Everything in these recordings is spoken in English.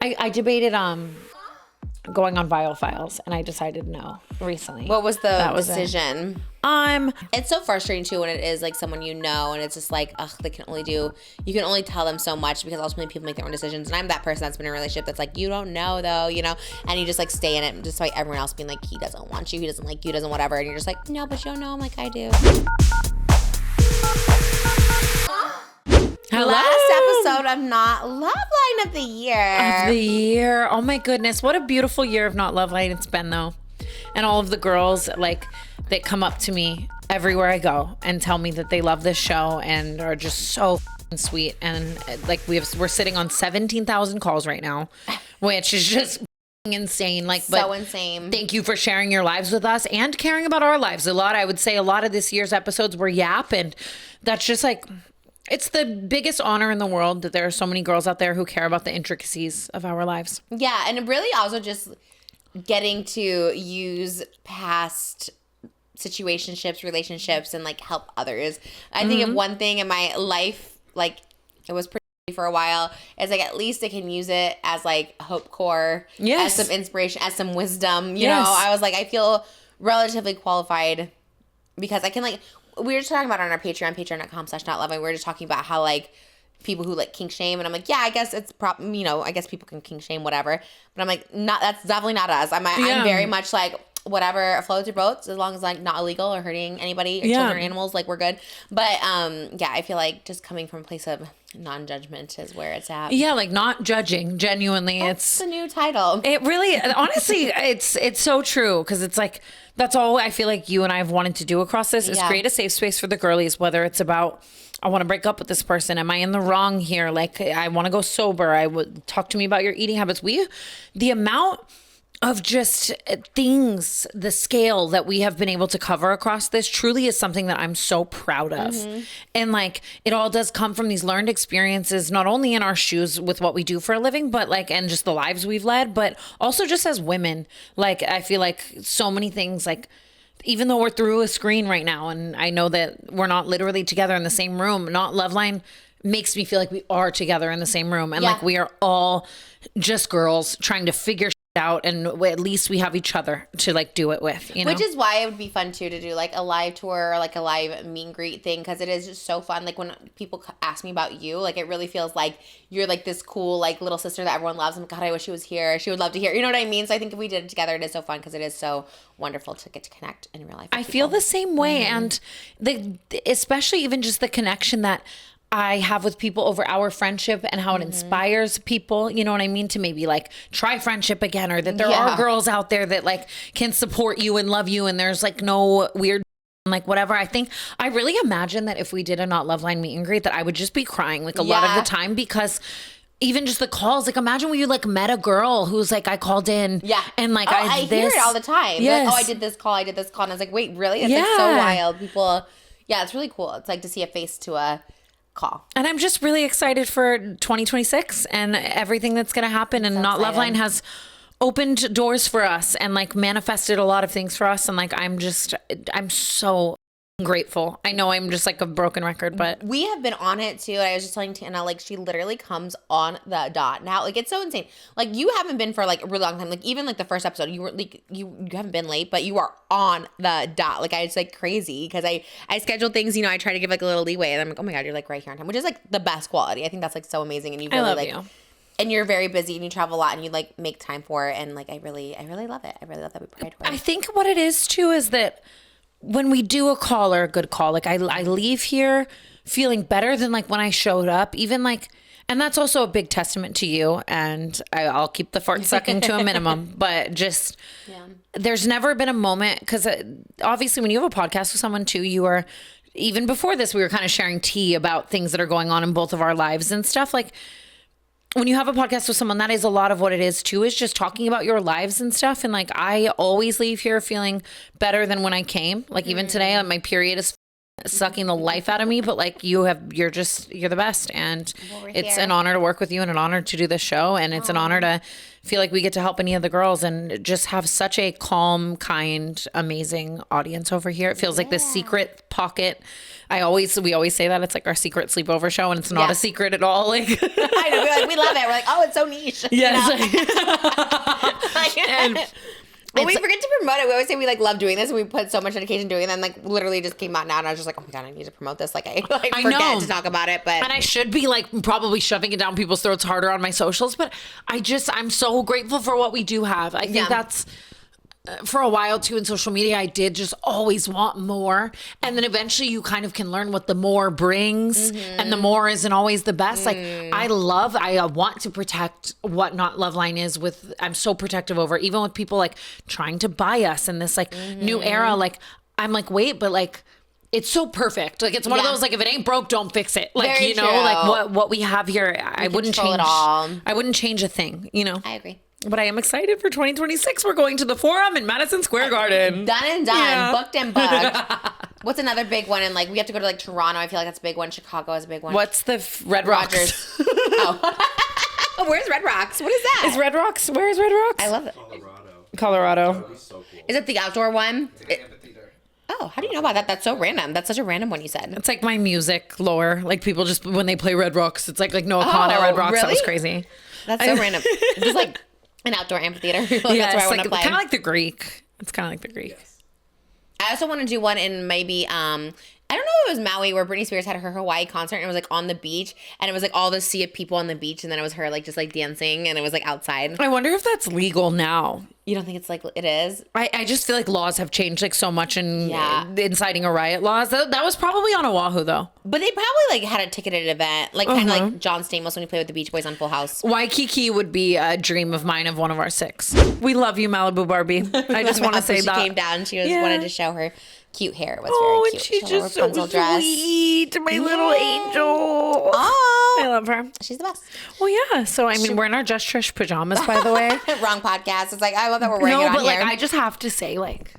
I debated going on VIALL files, and I decided no recently. What was the decision? It. It's so frustrating too when it is like someone you know, and it's just like, ugh, you can only tell them so much because ultimately people make their own decisions. And I'm that person that's been in a relationship that's like, you don't know though, you know, and you just like stay in it despite everyone else being like, he doesn't want you, he doesn't like you, doesn't whatever, and you're just like, no, but you don't know him like I do. Hello. Last episode of Not Loveline of the year. Oh my goodness. What a beautiful year of Not Loveline it's been though. And all of the girls like that come up to me everywhere I go and tell me that they love this show and are just so sweet. And like we're sitting on 17,000 calls right now, which is just insane. Like, so but insane. Thank you for sharing your lives with us and caring about our lives a lot. I would say a lot of this year's episodes were yap, and that's just like, it's the biggest honor in the world that there are so many girls out there who care about the intricacies of our lives. Yeah, and really also just getting to use past situationships, relationships, and like help others. I think of one thing in my life, like it was pretty for a while, is like at least I can use it as like hope core, as some inspiration, as some wisdom. You know, I was like, I feel relatively qualified because I can like. We were just talking about it on our Patreon, patreon.com/notloveline. We were just talking about how like people who like kink shame, and I'm like, yeah, I guess it's I guess people can kink shame, whatever. But I'm like, that's definitely not us. I'm very much like, whatever floats your boats, as long as like not illegal or hurting anybody or children or animals, like we're good. But yeah, I feel like just coming from a place of non-judgment is where it's at. Yeah, like not judging, genuinely. That's the new title. It really, honestly, it's so true, because it's like, that's all I feel like you and I have wanted to do across this is create a safe space for the girlies, whether it's about, I want to break up with this person. Am I in the wrong here? Like, I want to go sober. I would talk to me about your eating habits. The amount of just things, the scale that we have been able to cover across this truly is something that I'm so proud of. And like, it all does come from these learned experiences, not only in our shoes with what we do for a living, but like, and just the lives we've led, but also just as women. Like, I feel like so many things, like, even though we're through a screen right now, and I know that we're not literally together in the same room, Not Loveline makes me feel like we are together in the same room. And like, we are all just girls trying to figure out, and at least we have each other to like do it with, you know? Which is why it would be fun too to do like a live tour or like a live meet and greet thing, because it is just so fun. Like when people ask me about you, like it really feels like you're like this cool like little sister that everyone loves. I'm like, God, I wish she was here. She would love to hear. You know what I mean? So I think if we did it together, it is so fun because it is so wonderful to get to connect in real life. I feel the same way, and especially even just the connection that I have with people over our friendship and how it inspires people, you know what I mean, to maybe like try friendship again, or that there are girls out there that like can support you and love you, and there's like no weird like whatever. I think I really imagine that if we did a Not Loveline meet and greet, that I would just be crying like a lot of the time, because even just the calls, like imagine when you like met a girl who's like, I called in, and like I hear it all the time. Like, oh, I did this call, and I was like, wait, really? It's like so wild. People, it's really cool. It's like to see a face to a call. And I'm just really excited for 2026 and everything that's going to happen. And Not Loveline has opened doors for us and like manifested a lot of things for us. And like, I'm so grateful. I know I'm just like a broken record, but we have been on it too. I was just telling Tana, like she literally comes on the dot now. Like it's so insane. Like you haven't been for like a really long time. Like even like the first episode, you were like you haven't been late, but you are on the dot. Like it's like crazy because I schedule things. You know, I try to give like a little leeway, and I'm like, oh my God, you're like right here on time, which is like the best quality. I think that's like so amazing, and you really like. You. And you're very busy and you travel a lot and you like make time for it, and like I really love it. I really love that we pride for it. I think what it is too is that when we do a call or a good call, like I leave here feeling better than like when I showed up, even like, and that's also a big testament to you. And I'll keep the fart sucking to a minimum, but just, there's never been a moment, because obviously when you have a podcast with someone too, you are, even before this, we were kind of sharing tea about things that are going on in both of our lives and stuff. Like when you have a podcast with someone, that is a lot of what it is too, is just talking about your lives and stuff. And like, I always leave here feeling better than when I came. Like even today, my period is sucking the life out of me, but like you're the best, and it's an honor to work with you and an honor to do this show, and it's an honor to feel like we get to help any of the girls and just have such a calm, kind, amazing audience over here. It feels like this secret pocket. We always say that it's like our secret sleepover show, and it's not a secret at all. Like I know, we love it. We're like, oh, it's so niche. Yes. But we forget to promote it. We always say we like love doing this, and we put so much dedication doing it. And like literally just came out now, and I was just like, oh my god, I need to promote this. Like I forget to talk about it, but and I should be like probably shoving it down people's throats harder on my socials. But I'm so grateful for what we do have. I think that's. For a while too in social media, I did just always want more, and then eventually you kind of can learn what the more brings, and the more isn't always the best. Like I want to protect what Not Loveline is. I'm so protective over, even with people like trying to buy us in this like new era. Like I'm like, wait, but like it's so perfect. Like it's one of those like if it ain't broke, don't fix it. Like Very you know, true. like what we have here, I wouldn't change. I wouldn't change a thing. You know, I agree. But I am excited for 2026. We're going to the Forum in Madison Square Garden. Done and done. Booked and booked. What's another big one? And like we have to go to like Toronto. I feel like that's a big one. Chicago is a big one. What's the Red Rocks? Rogers. Oh, where's Red Rocks? What is that? Is Red Rocks? Where is Red Rocks? I love it. Colorado. That would be so cool. Is it the outdoor one? It's like an amphitheater. Oh, how do you know about that? That's so random. That's such a random one you said. It's like my music lore. Like people just when they play Red Rocks, it's like Noah Khan at Red Rocks. Really? That was crazy. That's so random. Just like an outdoor amphitheater. Like, that's where I want to play. Kind of like the Greek. It's kind of like the Greek. Yes. I also want to do one in maybe I don't know if it was Maui where Britney Spears had her Hawaii concert and it was like on the beach and it was like all the sea of people on the beach and then it was her like just like dancing and it was like outside. I wonder if that's legal now. You don't think it's like it is? I just feel like laws have changed like so much in inciting a riot laws. That was probably on Oahu though. But they probably like had a ticketed event, like kind of like John Stamos when he played with the Beach Boys on Full House. Waikiki would be a dream of mine of one of our 6. We love you, Malibu Barbie. I just want to say that. She came down. She wanted to show her cute hair. It was very cute. And she's just so Rapunzel dress. sweet. My little angel. Oh, I love her. She's the best. Well, yeah. So, I mean, we're in our Just Trish pajamas, by the way. Wrong podcast. It's like, I love that we're wearing it on but here. like, I just have to say, like,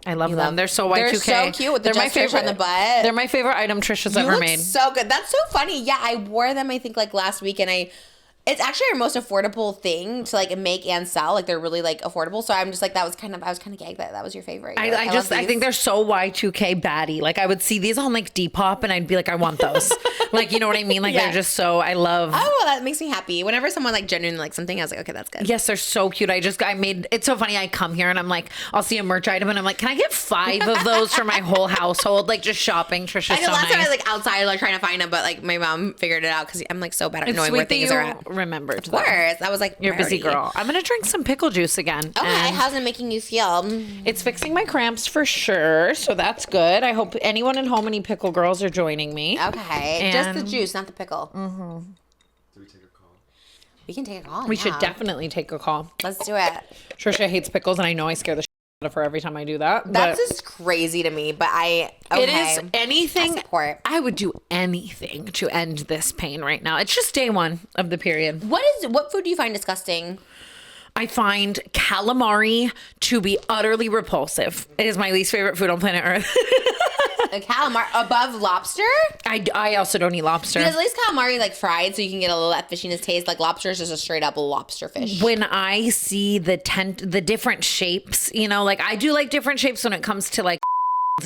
I love them. They're so Y2K. They're so cute with the Just Trish on the butt. They're my favorite item Trish has ever made. So good. That's so funny. Yeah, I wore them, I think, like last week, and it's actually our most affordable thing to like make and sell. Like they're really like affordable. So I'm just like I was kind of gagged that was your favorite. I think they're so Y2K baddie. Like I would see these on like Depop and I'd be like, I want those. Like, you know what I mean? Like they're just so, I love. Oh, well, that makes me happy. Whenever someone like genuinely like something, I was like, okay, that's good. Yes, they're so cute. It's so funny. I come here and I'm like, I'll see a merch item and I'm like, can I get 5 of those for my whole household? Like just shopping. Trish is so last nice. time I was like outside like trying to find them, but like my mom figured it out because I'm like so bad at knowing where things are at. Remembered. Of course. That was like you're a busy girl. I'm gonna drink some pickle juice again. Okay, how's it making you feel? It's fixing my cramps for sure, so that's good. I hope anyone at home, any pickle girls, are joining me. Okay, just the juice, not the pickle. Do we take a call? We can take a call. We should definitely take a call. Let's do it. Trisha hates pickles, and I know I scare the shit out of her every time I do that. That's just crazy to me, but it is anything. I support. I would do anything to end this pain right now. It's just day 1 of the period. What food do you find disgusting? I find calamari to be utterly repulsive. It is my least favorite food on planet Earth. A calamari above lobster? I also don't eat lobster. Because at least calamari like fried, so you can get a little that fishiness taste. Like lobster is just a straight up lobster fish. When I see the different shapes, you know, like I do like different shapes when it comes to like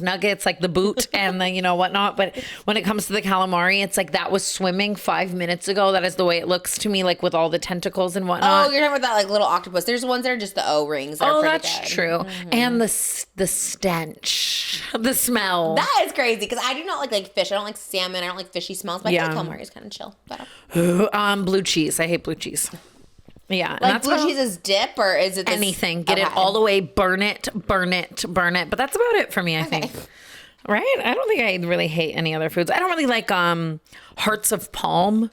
nuggets, like the boot and the, you know, whatnot. But when it comes to the calamari, it's like that was swimming 5 minutes ago. That is the way it looks to me, like with all the tentacles and whatnot. Oh, you're talking about that like little octopus. There's ones that are just the O-rings. Oh, that's true. Mm-hmm. And the stench, the smell. That is crazy because I do not like fish. I don't like salmon. I don't like fishy smells. But I feel like calamari is kind of chill. Blue cheese. I hate blue cheese. Yeah. Like blue cheese is dip or is it anything? Get it all the way, burn it. But that's about it for me, I think. Right? I don't think I really hate any other foods. I don't really like hearts of palm.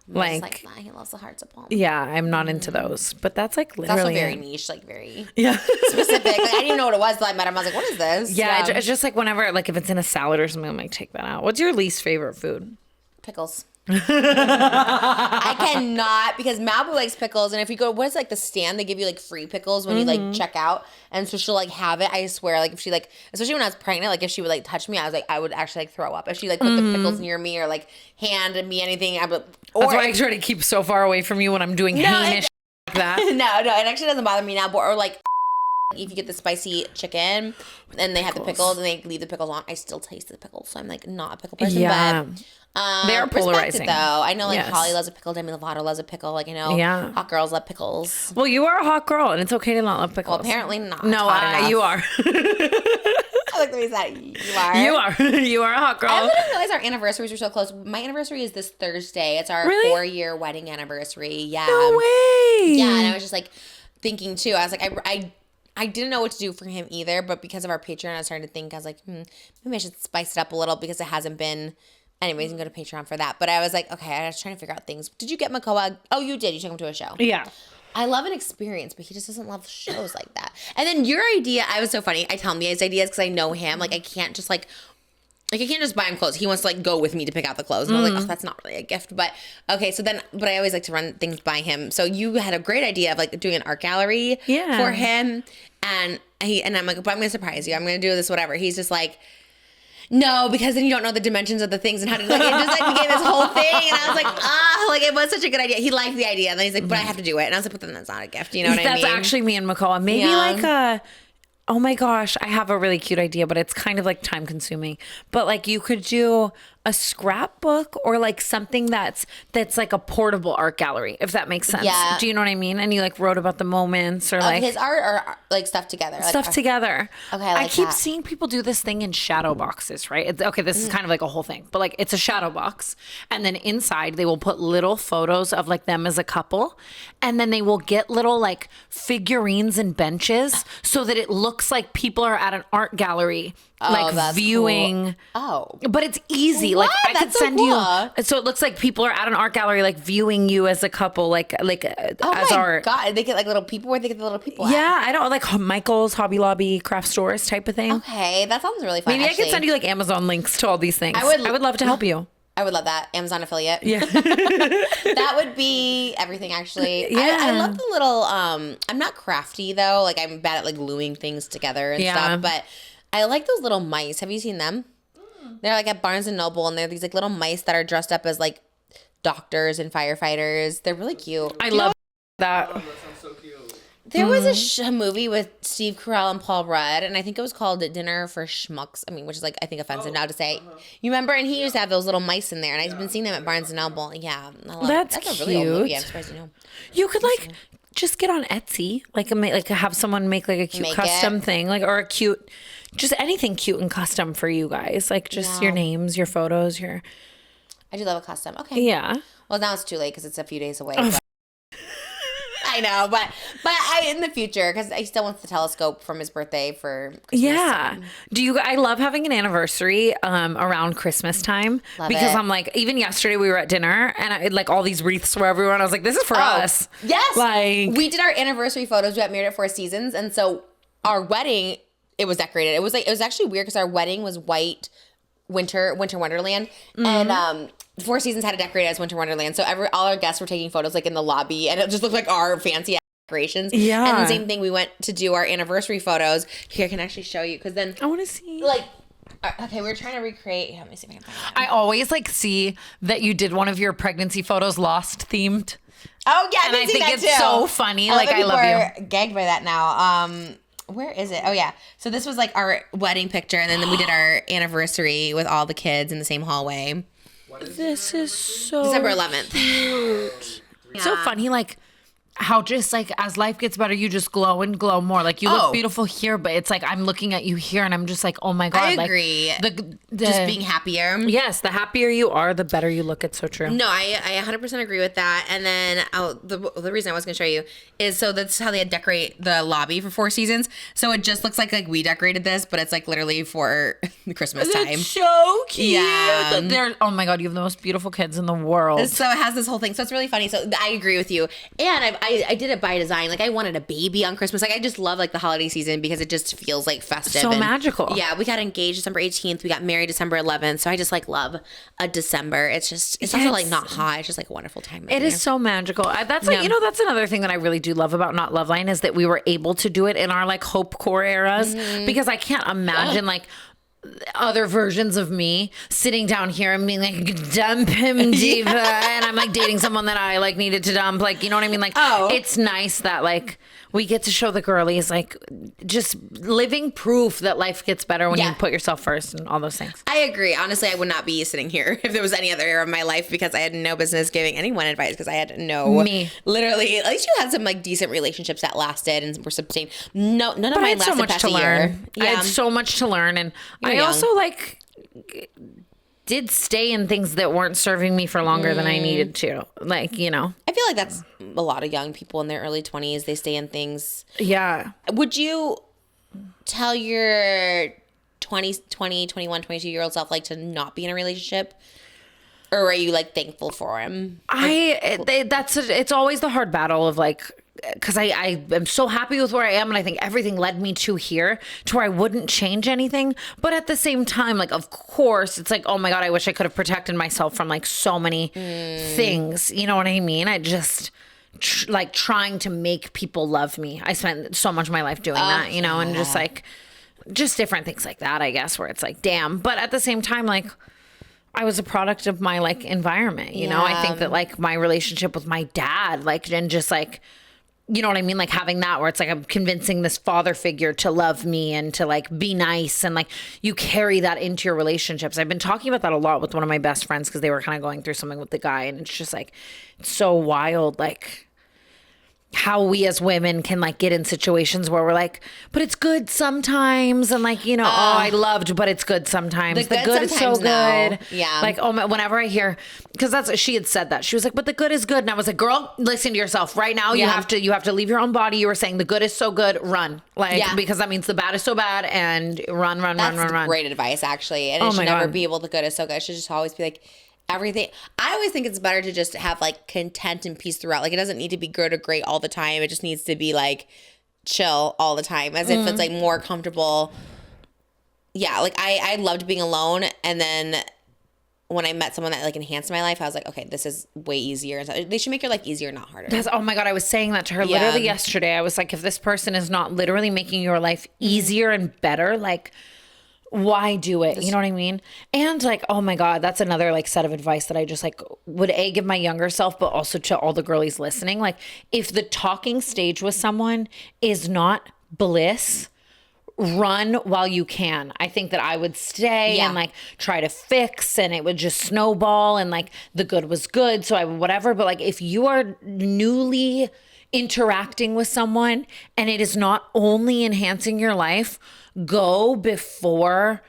Like that. He loves the hearts of palm. Yeah, I'm not into those. But that's like literally. It's also very niche, like very specific. Like, I didn't even know what it was till I met him. I was like, what is this? Yeah, it's just like whenever, like if it's in a salad or something, I'm like, take that out. What's your least favorite food? Pickles. I cannot, because Malibu likes pickles, and if you go, what's like the stand, they give you like free pickles when you like check out, and so she'll like have it. I swear, like if she like, especially when I was pregnant, like if she would like touch me, I was like, I would actually like throw up. If she like put the pickles near me or like hand me anything, I would. Or That's why I try to keep so far away from you when I'm doing heinous like that. no, it actually doesn't bother me now. Or like if you get the spicy chicken and they have the pickles and they leave the pickles on, I still taste the pickles, so I'm like not a pickle person. Yeah. But they are polarizing. It, though. I know like Holly loves a pickle, Demi Lovato loves a pickle. Like, you know, hot girls love pickles. Well, you are a hot girl, and it's okay to not love pickles. Well, apparently not. No, you are. I like the way that you are. You are. You are a hot girl. I also didn't realize our anniversaries were so close. My anniversary is this Thursday. It's our 4-year wedding anniversary. Yeah. No way. Yeah, and I was just like thinking too. I was like, I didn't know what to do for him either, but because of our Patreon, I was starting to think. I was like, maybe I should spice it up a little because it hasn't been. Anyways, you can go to Patreon for that. But I was like, okay, I was trying to figure out things. Did you get Makoa? Oh, you did. You took him to a show. Yeah. I love an experience, but he just doesn't love shows like that. And then your idea, I was so funny. I tell him his ideas because I know him. Like, I can't just like I can't just buy him clothes. He wants to like go with me to pick out the clothes. And I was like, oh, that's not really a gift. But okay, so then, but I always like to run things by him. So you had a great idea of like doing an art gallery for him. And I'm like, but I'm going to surprise you. I'm going to do this, whatever. He's just like, no, because then you don't know the dimensions of the things and how to like it just like became this whole thing, and I was like, like it was such a good idea. He liked the idea, and then he's like, but I have to do it, and I was like, but then that's not a gift, you know what I mean? That's actually me and Makoa. Maybe like a. Oh my gosh, I have a really cute idea, but it's kind of like time consuming. But like you could do a scrapbook or like something that's like a portable art gallery, if that makes sense. Yeah. Do you know what I mean? And you like wrote about the moments or like his art or like stuff together. Stuff together. Okay, I keep seeing people do this thing in shadow boxes, right? It's, okay, this is kind of like a whole thing, but like it's a shadow box, and then inside they will put little photos of like them as a couple, and then they will get little like figurines and benches so that it looks like people are at an art gallery. Like viewing. Cool. But it's easy. What? Like I could send you. So it looks like people are at an art gallery, like viewing you as a couple, like as art. God, they get like little people. Where they get the little people? Yeah, I don't like Michael's, Hobby Lobby, craft stores type of thing. Okay, that sounds really fun. Maybe I could send you like Amazon links to all these things. I would love to help you. I would love that. Amazon affiliate. Yeah. That would be everything, actually. Yeah. I love the little, I'm not crafty, though. Like, I'm bad at, like, gluing things together and stuff. But I like those little mice. Have you seen them? They're, like, at Barnes & Noble, and they're these, like, little mice that are dressed up as, like, doctors and firefighters. They're really cute. I love that. Oh, that sounds so cute. There was a movie with Steve Carell and Paul Rudd, and I think it was called Dinner for Schmucks. I mean, which is like, I think offensive now to say. You remember? And he used to have those little mice in there, and I've been seeing them at Barnes & Noble. Yeah. I love That's a really old movie. I'm cute. surprised you know. You could like just get on Etsy, like have someone make like a cute custom thing, like or a cute, just anything cute and custom for you guys, like just your names, your photos, your. I do love a custom. Okay. Yeah. Well, now it's too late because it's a few days away. But I know, but I in the future, because I still want the telescope from his birthday for Christmas. Yeah. I love having an anniversary around Christmas time because I'm like, even yesterday we were at dinner and like all these wreaths were everywhere, and I was like, this is for us. Yes. Like we did our anniversary photos. We got married at Four Seasons, and so our wedding, it was decorated. It was actually weird because our wedding was white winter wonderland, and Four Seasons had it decorated as Winter Wonderland. So all our guests were taking photos like in the lobby, and it just looked like our fancy decorations. Yeah. And the same thing, we went to do our anniversary photos. Here, I can actually show you, because then I want to see. Like, okay, we were trying to recreate. Let me see if I can find it. I always like see that you did one of your pregnancy photos Lost themed. Oh yeah, and I think it's so funny. Like I love you. Gagged by that now. Where is it? Oh yeah. So this was like our wedding picture, and then we did our anniversary with all the kids in the same hallway. This is so December 11th. cute. Yeah. So funny, like how just like as life gets better, you just glow and glow more. Like you look beautiful here, but it's like I'm looking at you here, and I'm just like, oh my god. I agree. Like, just being happier. Yes, the happier you are, the better you look. It's so true. No, I 100% agree with that. And then the reason I was going to show you is, so that's how they decorate the lobby for Four Seasons. So it just looks like we decorated this, but it's like literally for the Christmas time. It's so cute. Yeah. They're, oh my god, you have the most beautiful kids in the world. So it has this whole thing. So it's really funny. So I agree with you. And I did it by design. Like I wanted a baby on Christmas. Like I just love like the holiday season because it just feels like festive. So magical. Yeah, we got engaged December 18th. We got married December 11th. So I just like love a December. It's also like not hot. It's just like a wonderful time. It is so magical. That's like, that's another thing that I really do love about Not Loveline is that we were able to do it in our like hope core eras because I can't imagine like other versions of me sitting down here and being like, dump him, diva. And I'm like dating someone that I like needed to dump. Like, you know what I mean? Like, it's nice that like we get to show the girlies like just living proof that life gets better when you put yourself first and all those things. I agree. Honestly, I would not be sitting here if there was any other era of my life because I had no business giving anyone advice because I had no literally. At least you had some like decent relationships that lasted and were sustained. No, none of mine lasted past a year. I had so much to learn, and I also like did stay in things that weren't serving me for longer than I needed to. Like, I feel like that's a lot of young people in their early 20s. They stay in things. Yeah. Would you tell your 21, 22-year-old self like to not be in a relationship? Or are you like thankful for him? It's always the hard battle of like, because I am so happy with where I am and I think everything led me to here to where I wouldn't change anything. But at the same time, like, of course, it's like, oh my God, I wish I could have protected myself from like so many things. You know what I mean? I just like trying to make people love me. I spent so much of my life doing that, and just like, just different things like that, I guess, where it's like, damn. But at the same time, like, I was a product of my like environment, you know? I think that like my relationship with my dad, like, and just like, you know what I mean? Like having that where it's like I'm convincing this father figure to love me and to like be nice. And like you carry that into your relationships. I've been talking about that a lot with one of my best friends because they were kind of going through something with the guy. And it's just like, it's so wild. Like how we as women can like get in situations where we're like, but it's good sometimes. And like, I loved, but it's good sometimes. The good is so good. No. Yeah. Like, whenever I hear, because she had said that, she was like, but the good is good. And I was like, girl, listen to yourself right now. You have to leave your own body. You were saying the good is so good. Run. Like, because that means the bad is so bad and run. That's great advice actually. And it should never be the good is so good. It should just always be like, everything. I always think it's better to just have like content and peace throughout. Like it doesn't need to be good or great all the time. It just needs to be like chill all the time, as if it's like more comfortable. Yeah, like I loved being alone, and then when I met someone that like enhanced my life, I was like, okay, this is way easier. They should make your life easier, not harder. Oh my God, I was saying that to her literally yesterday. I was like, if this person is not literally making your life easier and better, like, why do it? You know what I mean? And like, oh my God, that's another like set of advice that I just like would give my younger self, but also to all the girlies listening. Like if the talking stage with someone is not bliss, run while you can. I think that I would stay and like try to fix, and it would just snowball, and like the good was good. So I would whatever. But like if you are newly interacting with someone and it is not only enhancing your life, go before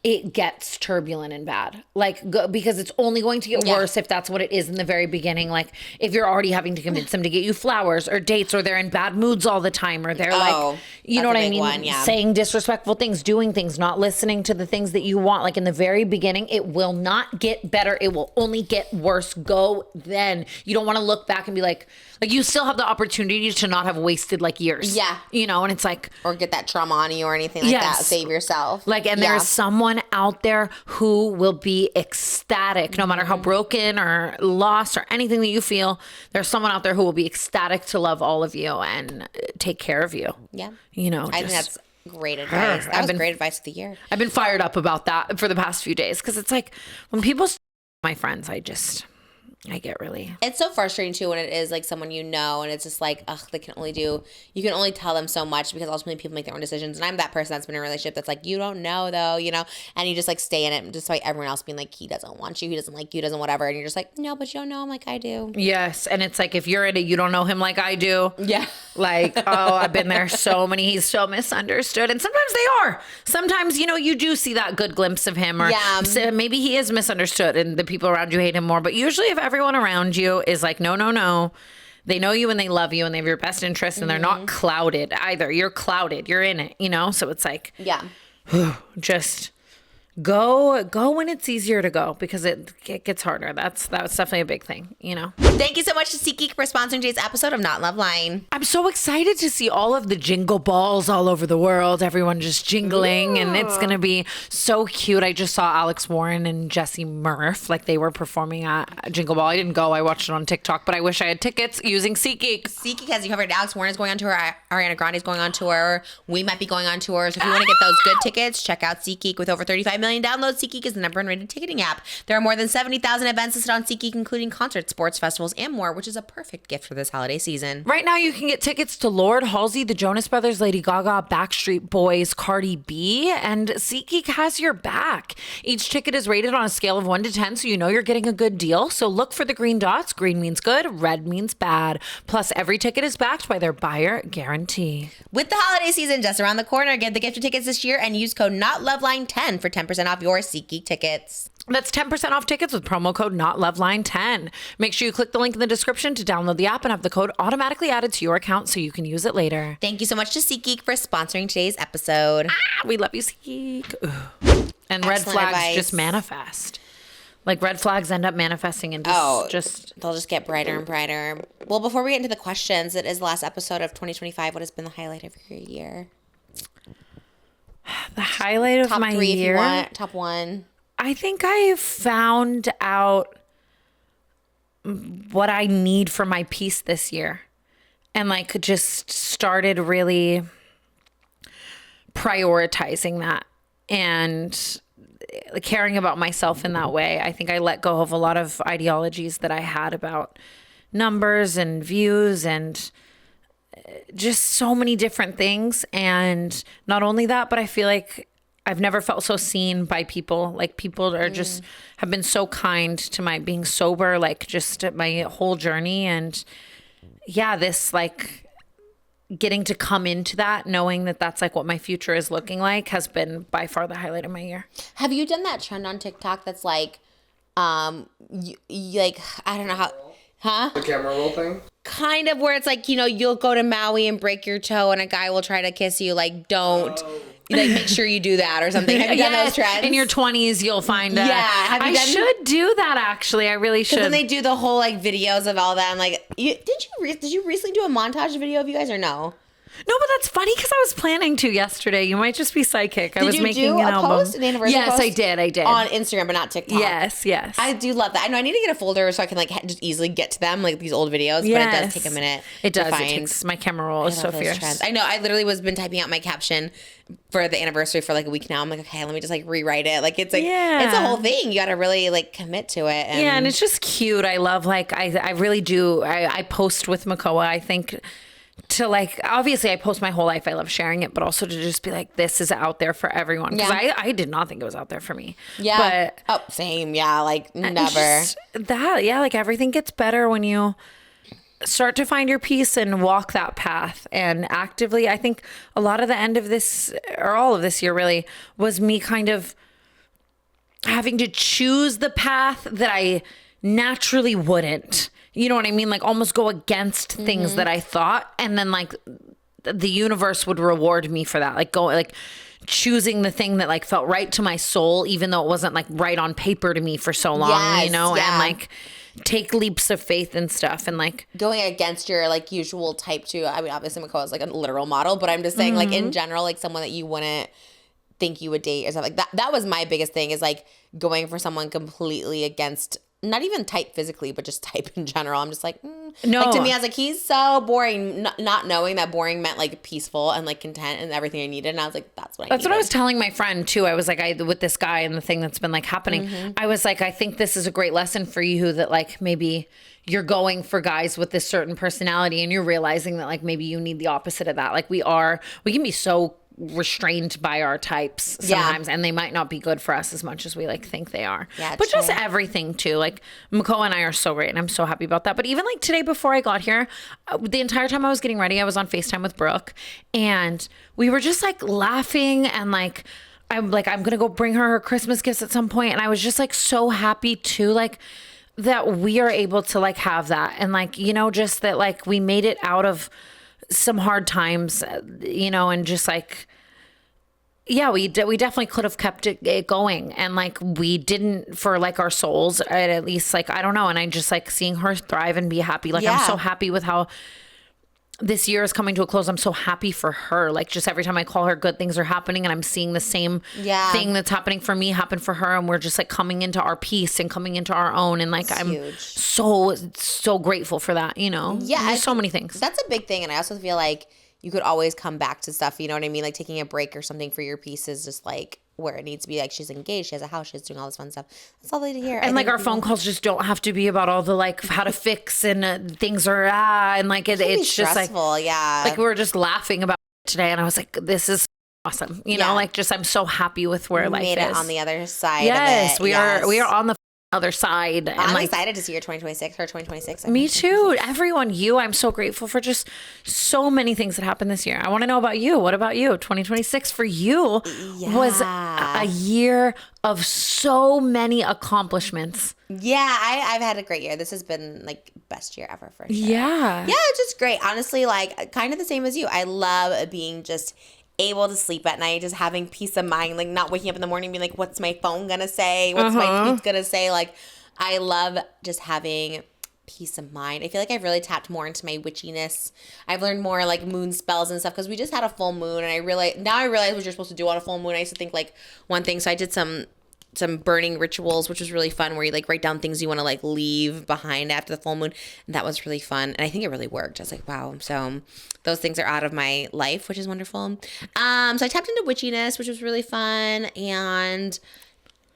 it gets turbulent and bad. Like, go, because it's only going to get worse if that's what it is in the very beginning. Like, if you're already having to convince them to get you flowers or dates, or they're in bad moods all the time, or they're like, you know what I mean? Saying disrespectful things, doing things, not listening to the things that you want. Like, in the very beginning, it will not get better. It will only get worse. Go then. You don't want to look back and be like you still have the opportunity to not have wasted like years. Yeah. You know, and it's like, or get that trauma on you or anything like that. Save yourself. Like, and there's someone out there who will be ecstatic no matter how broken or lost or anything that you feel. There's someone out there who will be ecstatic to love all of you and take care of you. Yeah. You know, I think that's great advice. That was great advice of the year. I've been fired up about that for the past few days, because it's like when people, my friends, I get really. It's so frustrating too when it is like someone you know, and it's just like, ugh, you can only tell them so much, because ultimately people make their own decisions. And I'm that person that's been in a relationship that's like, you don't know though, you know, and you just like stay in it despite everyone else being like, he doesn't want you, he doesn't like you, doesn't whatever. And you're just like, no, but you don't know him like I do. Yes. And it's like, if you're in it, you don't know him like I do. Yeah. Like, oh, I've been there he's so misunderstood. And sometimes they are. Sometimes, you know, you do see that good glimpse of him, or maybe he is misunderstood and the people around you hate him more. But usually if everyone around you is like, no, they know you and they love you and they have your best interest, and they're not clouded either. You're clouded. You're in it, you know? So it's like, just go when it's easier to go, because it gets harder. That's definitely a big thing, you know. Thank you so much to SeatGeek for sponsoring today's episode of Not Loveline. I'm so excited to see all of the jingle balls all over the world, everyone just jingling. Ooh. And it's gonna be so cute. I just saw Alex Warren and Jesse Murph, like they were performing at Jingle Ball. I didn't go, I watched it on TikTok, but I wish I had tickets using SeatGeek. SeatGeek has you covered. Alex Warren is going on tour, Ariana Grande is going on tour, we might be going on tour. So if you want to get those good tickets, check out SeatGeek. With over 35 million downloads, SeatGeek is the #1 rated ticketing app. There are more than 70,000 events listed on SeatGeek, including concerts, sports, festivals, and more, which is a perfect gift for this holiday season. Right now, you can get tickets to Lord, Halsey, the Jonas Brothers, Lady Gaga, Backstreet Boys, Cardi B, and SeatGeek has your back. Each ticket is rated on a scale of 1 to 10, so you know you're getting a good deal. So look for the green dots. Green means good, red means bad. Plus, every ticket is backed by their buyer guarantee. With the holiday season just around the corner, get the gift of tickets this year and use code NOTLOVELINE10 for 10% off your SeatGeek tickets. That's 10% off tickets with promo code NOTLOVELINE10. Make sure you click the link in the description to download the app and have the code automatically added to your account so you can use it later. Thank you so much to SeatGeek for sponsoring today's episode. We love you, SeatGeek. Ugh. And red flags advice. Just manifest. Like red flags end up manifesting and they'll just get brighter and brighter. Well, before we get into the questions, it is the last episode of 2025. What has been the highlight of your year? The highlight of my three, year? If you want. Top 1. I think I found out what I need for my peace this year, and like just started really prioritizing that and caring about myself in that way. I think I let go of a lot of ideologies that I had about numbers and views and just so many different things. And not only that, but I feel like I've never felt so seen by people. Like people are just have been so kind to my being sober, like just my whole journey. And yeah, this like getting to come into that, knowing that that's like what my future is looking like, has been by far the highlight of my year. Have you done that trend on TikTok that's like, like, I don't know how, huh? The camera roll thing? Kind of, where it's like, you know, you'll go to Maui and break your toe and a guy will try to kiss you. Like, don't. Like, make sure you do that or something. Have you done those trends? In your 20s, you'll find out. Yeah. Have you I should do that, actually. I really should. Then they do the whole, like, videos of all that. And, like, did you recently do a montage video of you guys or no? No, but that's funny because I was planning to yesterday. You might just be psychic. I was Did you making do an a album. Post, an anniversary yes, post? I did. On Instagram, but not TikTok. Yes. I do love that. I know I need to get a folder so I can like just easily get to them, like these old videos. Yes. But it does take a minute. It does. To find. It takes, my camera roll is so fierce. Trends. I know. I literally been typing out my caption for the anniversary for like a week now. I'm like, okay, let me just like rewrite it. Like it's like it's a whole thing. You got to really like commit to it. And it's just cute. I love like I really do. I post with Makoa. I think. To like, obviously I post my whole life. I love sharing it, but also to just be like, this is out there for everyone. Because I did not think it was out there for me. Yeah. But same. Yeah. Like never. Like everything gets better when you start to find your peace and walk that path. And actively, I think a lot of the end of this, or all of this year really, was me kind of having to choose the path that I naturally wouldn't. You know what I mean? Like almost go against things that I thought, and then like the universe would reward me for that. Like choosing the thing that like felt right to my soul, even though it wasn't like right on paper to me for so long, you know, and like take leaps of faith and stuff, and like going against your like usual type 2. I mean, obviously Makoa is like a literal model, but I'm just saying like in general, like someone that you wouldn't think you would date or something like that. That was my biggest thing, is like going for someone completely against, not even type physically, but just type in general. I'm just like, no. Like to me, I was like, he's so boring, not knowing that boring meant like peaceful and like content and everything I needed. And I was like, that's what I was telling my friend too. I was like, with this guy and the thing that's been like happening, I was like, I think this is a great lesson for you, that like maybe you're going for guys with this certain personality and you're realizing that like maybe you need the opposite of that. Like we can be so restrained by our types sometimes, and they might not be good for us as much as we like think they are. But just everything too, like Makoa and I are so great, and I'm so happy about that. But even like today before I got here, the entire time I was getting ready, I was on FaceTime with Brooke, and we were just like laughing, and like I'm gonna go bring her Christmas gifts at some point, and I was just like so happy too, like that we are able to like have that, and like, you know, just that like we made it out of some hard times, you know, and just like yeah, we definitely could have kept it going, and like we didn't for like our souls, at least, like I don't know. And I just like seeing her thrive and be happy. Like I'm so happy with how this year is coming to a close. I'm so happy for her. Like just every time I call her, good things are happening, and I'm seeing the same thing that's happening for me happen for her, and we're just like coming into our peace and coming into our own. And like I'm so grateful for that. You know, there's so many things. That's a big thing, and I also feel like you could always come back to stuff, you know what I mean? Like taking a break or something for your piece is just like where it needs to be. Like she's engaged, she has a house, she's doing all this fun stuff. That's all they need to hear. And like our phone calls just don't have to be about all the like how to fix and things are and like it's just like like we were just laughing about it today, and I was like, this is awesome. You know, like just I'm so happy with where life is. Made it on the other side. Yes, we are on the other side. And I'm like, excited to see your 2026 or 2026. Me too. Everyone, I'm so grateful for just so many things that happened this year. I want to know about you. What about you? 2026 for you was a year of so many accomplishments. Yeah, I've had a great year. This has been like best year ever for sure. Yeah. Yeah, it's just great. Honestly, like kind of the same as you. I love being just able to sleep at night, just having peace of mind, like not waking up in the morning being like, what's my phone gonna say? What's my teeth gonna say? Like, I love just having peace of mind. I feel like I've really tapped more into my witchiness. I've learned more like moon spells and stuff because we just had a full moon, and I realize what you're supposed to do on a full moon. I used to think like one thing, so I did some burning rituals, which was really fun, where you like write down things you want to like leave behind after the full moon, and that was really fun, and I think it really worked. I was like, wow. So those things are out of my life, which is wonderful. So I tapped into witchiness, which was really fun, and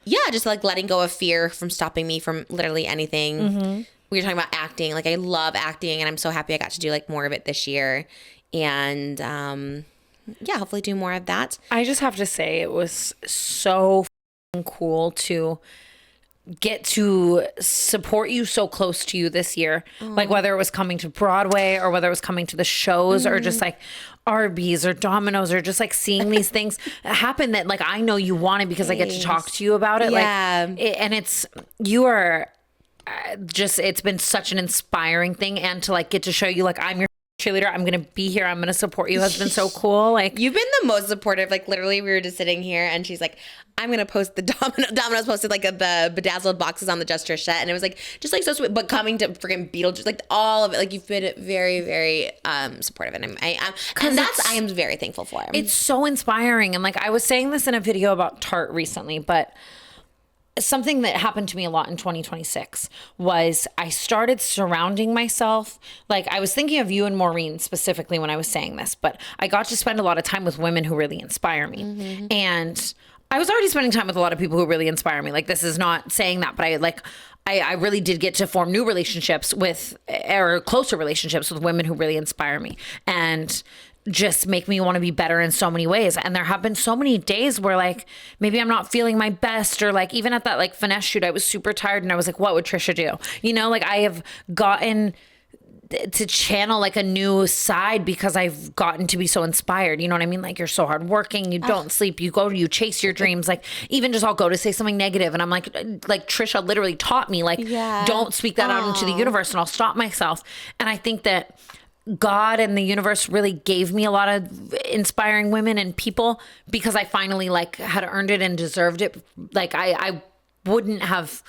yeah, just like letting go of fear from stopping me from literally anything. We were talking about acting. Like I love acting, and I'm so happy I got to do like more of it this year, and yeah, hopefully do more of that. I just have to say it was so cool to get to support you so close to you this year. Like whether it was coming to Broadway or whether it was coming to the shows or just like Arby's or Domino's or just like seeing these things happen that like I know you wanted because I get to talk to you about it. And you are just, it's been such an inspiring thing, and to like get to show you like I'm your cheerleader, I'm gonna be here, I'm gonna support you, has been so cool. Like you've been the most supportive. Like literally we were just sitting here and she's like, I'm gonna post the Domino's posted like the bedazzled boxes on the Just Trish set, and it was like just like so sweet. But coming to freaking Beetlejuice, like all of it, like you've been very very supportive, and I am very thankful for. It's so inspiring. And like I was saying this in a video about Tarte recently, but something that happened to me a lot in 2026 was I started surrounding myself. Like I was thinking of you and Maureen specifically when I was saying this, but I got to spend a lot of time with women who really inspire me. And I was already spending time with a lot of people who really inspire me. Like this is not saying that, but I really did get to form new relationships with, or closer relationships with women who really inspire me and just make me want to be better in so many ways. And there have been so many days where like maybe I'm not feeling my best, or like even at that like finesse shoot I was super tired and I was like, what would Trisha do? You know, like I have gotten to channel like a new side because I've gotten to be so inspired. You know what I mean? Like you're so hardworking, you don't sleep, you chase your dreams. Like even just I'll go to say something negative and I'm like Trisha literally taught me like, don't speak that out into the universe, and I'll stop myself. And I think that God and the universe really gave me a lot of inspiring women and people because I finally like had earned it and deserved it. Like I wouldn't have,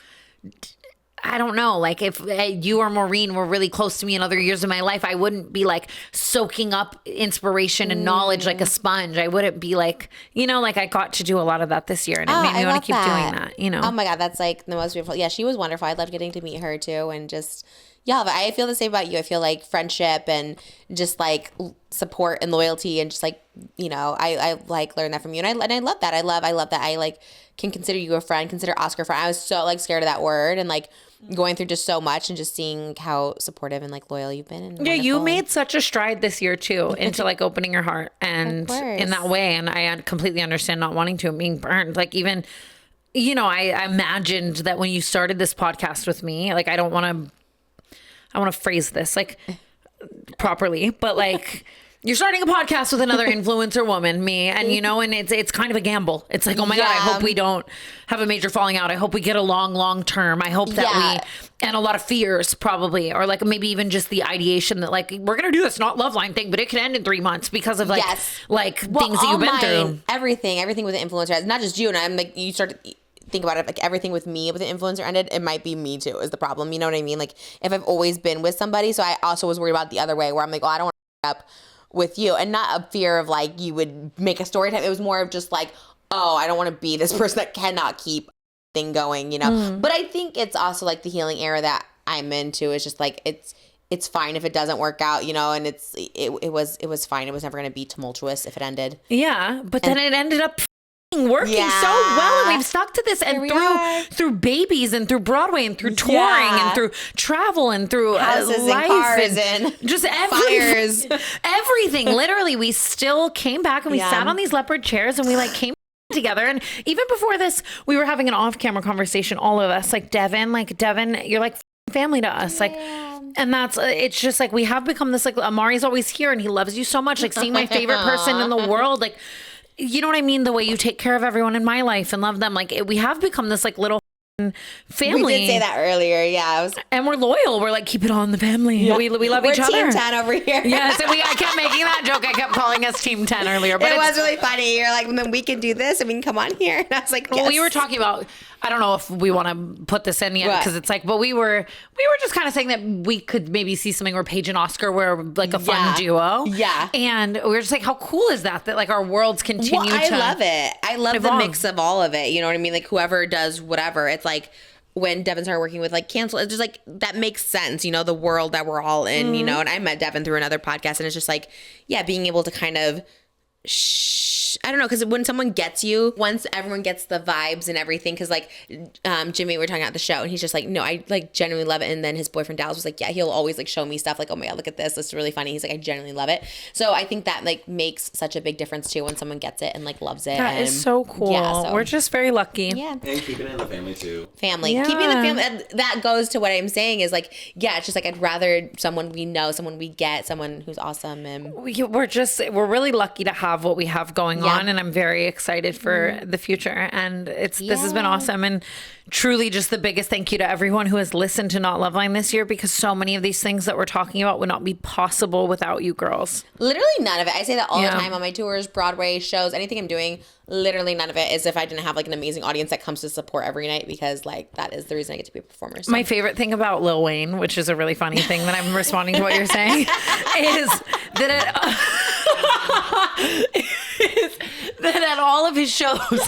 I don't know, like if you or Maureen were really close to me in other years of my life, I wouldn't be like soaking up inspiration and knowledge like a sponge. I wouldn't be like, you know, like I got to do a lot of that this year, and it made me want to keep doing that, you know? Oh my God, that's like the most beautiful. Yeah, she was wonderful. I loved getting to meet her too, and just, yeah, but I feel the same about you. I feel like friendship and just like support and loyalty and just like, you know, I like learned that from you. And I love that. I love that I like can consider you a friend, consider Oscar a friend. I was so like scared of that word and like going through just so much and just seeing how supportive and like loyal you've been. And yeah, you made such a stride this year too into like opening your heart and in that way. And I completely understand not wanting to and being burned. Like even, you know, I imagined that when you started this podcast with me, like I want to phrase this like properly, but like you're starting a podcast with another influencer woman, me, and you know, and it's kind of a gamble. It's like, oh my God, I hope we don't have a major falling out. I hope we get along long term. I hope that and a lot of fears probably, or like maybe even just the ideation that like, we're going to do this Not Loveline thing, but it could end in 3 months because of like, things that you've been through. Everything with the influencer, not just you. And I'm like, you start to think about it, like everything with me with the influencer ended, it might be me too is the problem. You know what I mean? Like if I've always been with somebody, so I also was worried about the other way where I'm like, oh, I don't want to up with you, and not a fear of like you would make a story time. It was more of just like, oh, I don't want to be this person that cannot keep thing going, you know. But I think it's also like the healing era that I'm into is just like it's fine if it doesn't work out, you know, and it was fine. It was never going to be tumultuous if it ended. Yeah, but then it ended up working so well, and we've stuck to this, and through babies and through Broadway and through touring and through travel and through houses life and cars and just fires, everything. Literally, we still came back and we sat on these leopard chairs and we like came together. And even before this, we were having an off-camera conversation, all of us, like Devin, you're like family to us, like. And that's, it's just like, we have become this, like, Amari's always here and he loves you so much. Like seeing my favorite person in the world, like, you know what I mean? The way you take care of everyone in my life and love them. Like we have become this like little family. We did say that earlier, and we're loyal. We're like, keep it all in the family. Yeah. We love each other. We're Team 10 over here. Yes, and I kept making that joke. I kept calling us Team 10 earlier, but it was really funny. You're like, then we can do this and we can come on here. And I was like, yes. Well, we were talking about. I don't know if we want to put this in yet because it's like, but we were just kind of saying that we could maybe see something where Paige and Oscar were like a fun duo. Yeah. And we were just like, how cool is that like our worlds continue to I love it. I love the mix of all of it. You know what I mean? Like whoever does whatever. It's like when Devin started working with like Cancel, it's just like, that makes sense. You know, the world that we're all in, you know, and I met Devin through another podcast and it's just like, being able to kind of I don't know, because when someone gets you, once everyone gets the vibes and everything, because like Jimmy, we were talking about the show, and he's just like, no, I like genuinely love it. And then his boyfriend Dallas was like, yeah, he'll always like show me stuff like, oh my God, look at this. This is really funny. He's like, I genuinely love it. So I think that like makes such a big difference too when someone gets it and like loves it. That is so cool. Yeah, so, we're just very lucky. Yeah. And keeping it in the family too. Keeping the family. And that goes to what I'm saying is like, it's just like, I'd rather someone we know, someone we get, someone who's awesome. And we're really lucky to have what we have going on. And I'm very excited for the future, and this has been awesome, and truly just the biggest thank you to everyone who has listened to Not Loveline this year, because so many of these things that we're talking about would not be possible without you girls. Literally none of it. I say that all the time on my tours, Broadway shows, anything I'm doing. Literally none of it is if I didn't have like an amazing audience that comes to support every night, because like that is the reason I get to be a performer. So. My favorite thing about Lil Wayne, which is a really funny thing that I'm responding to what you're saying, is that that at all of his shows love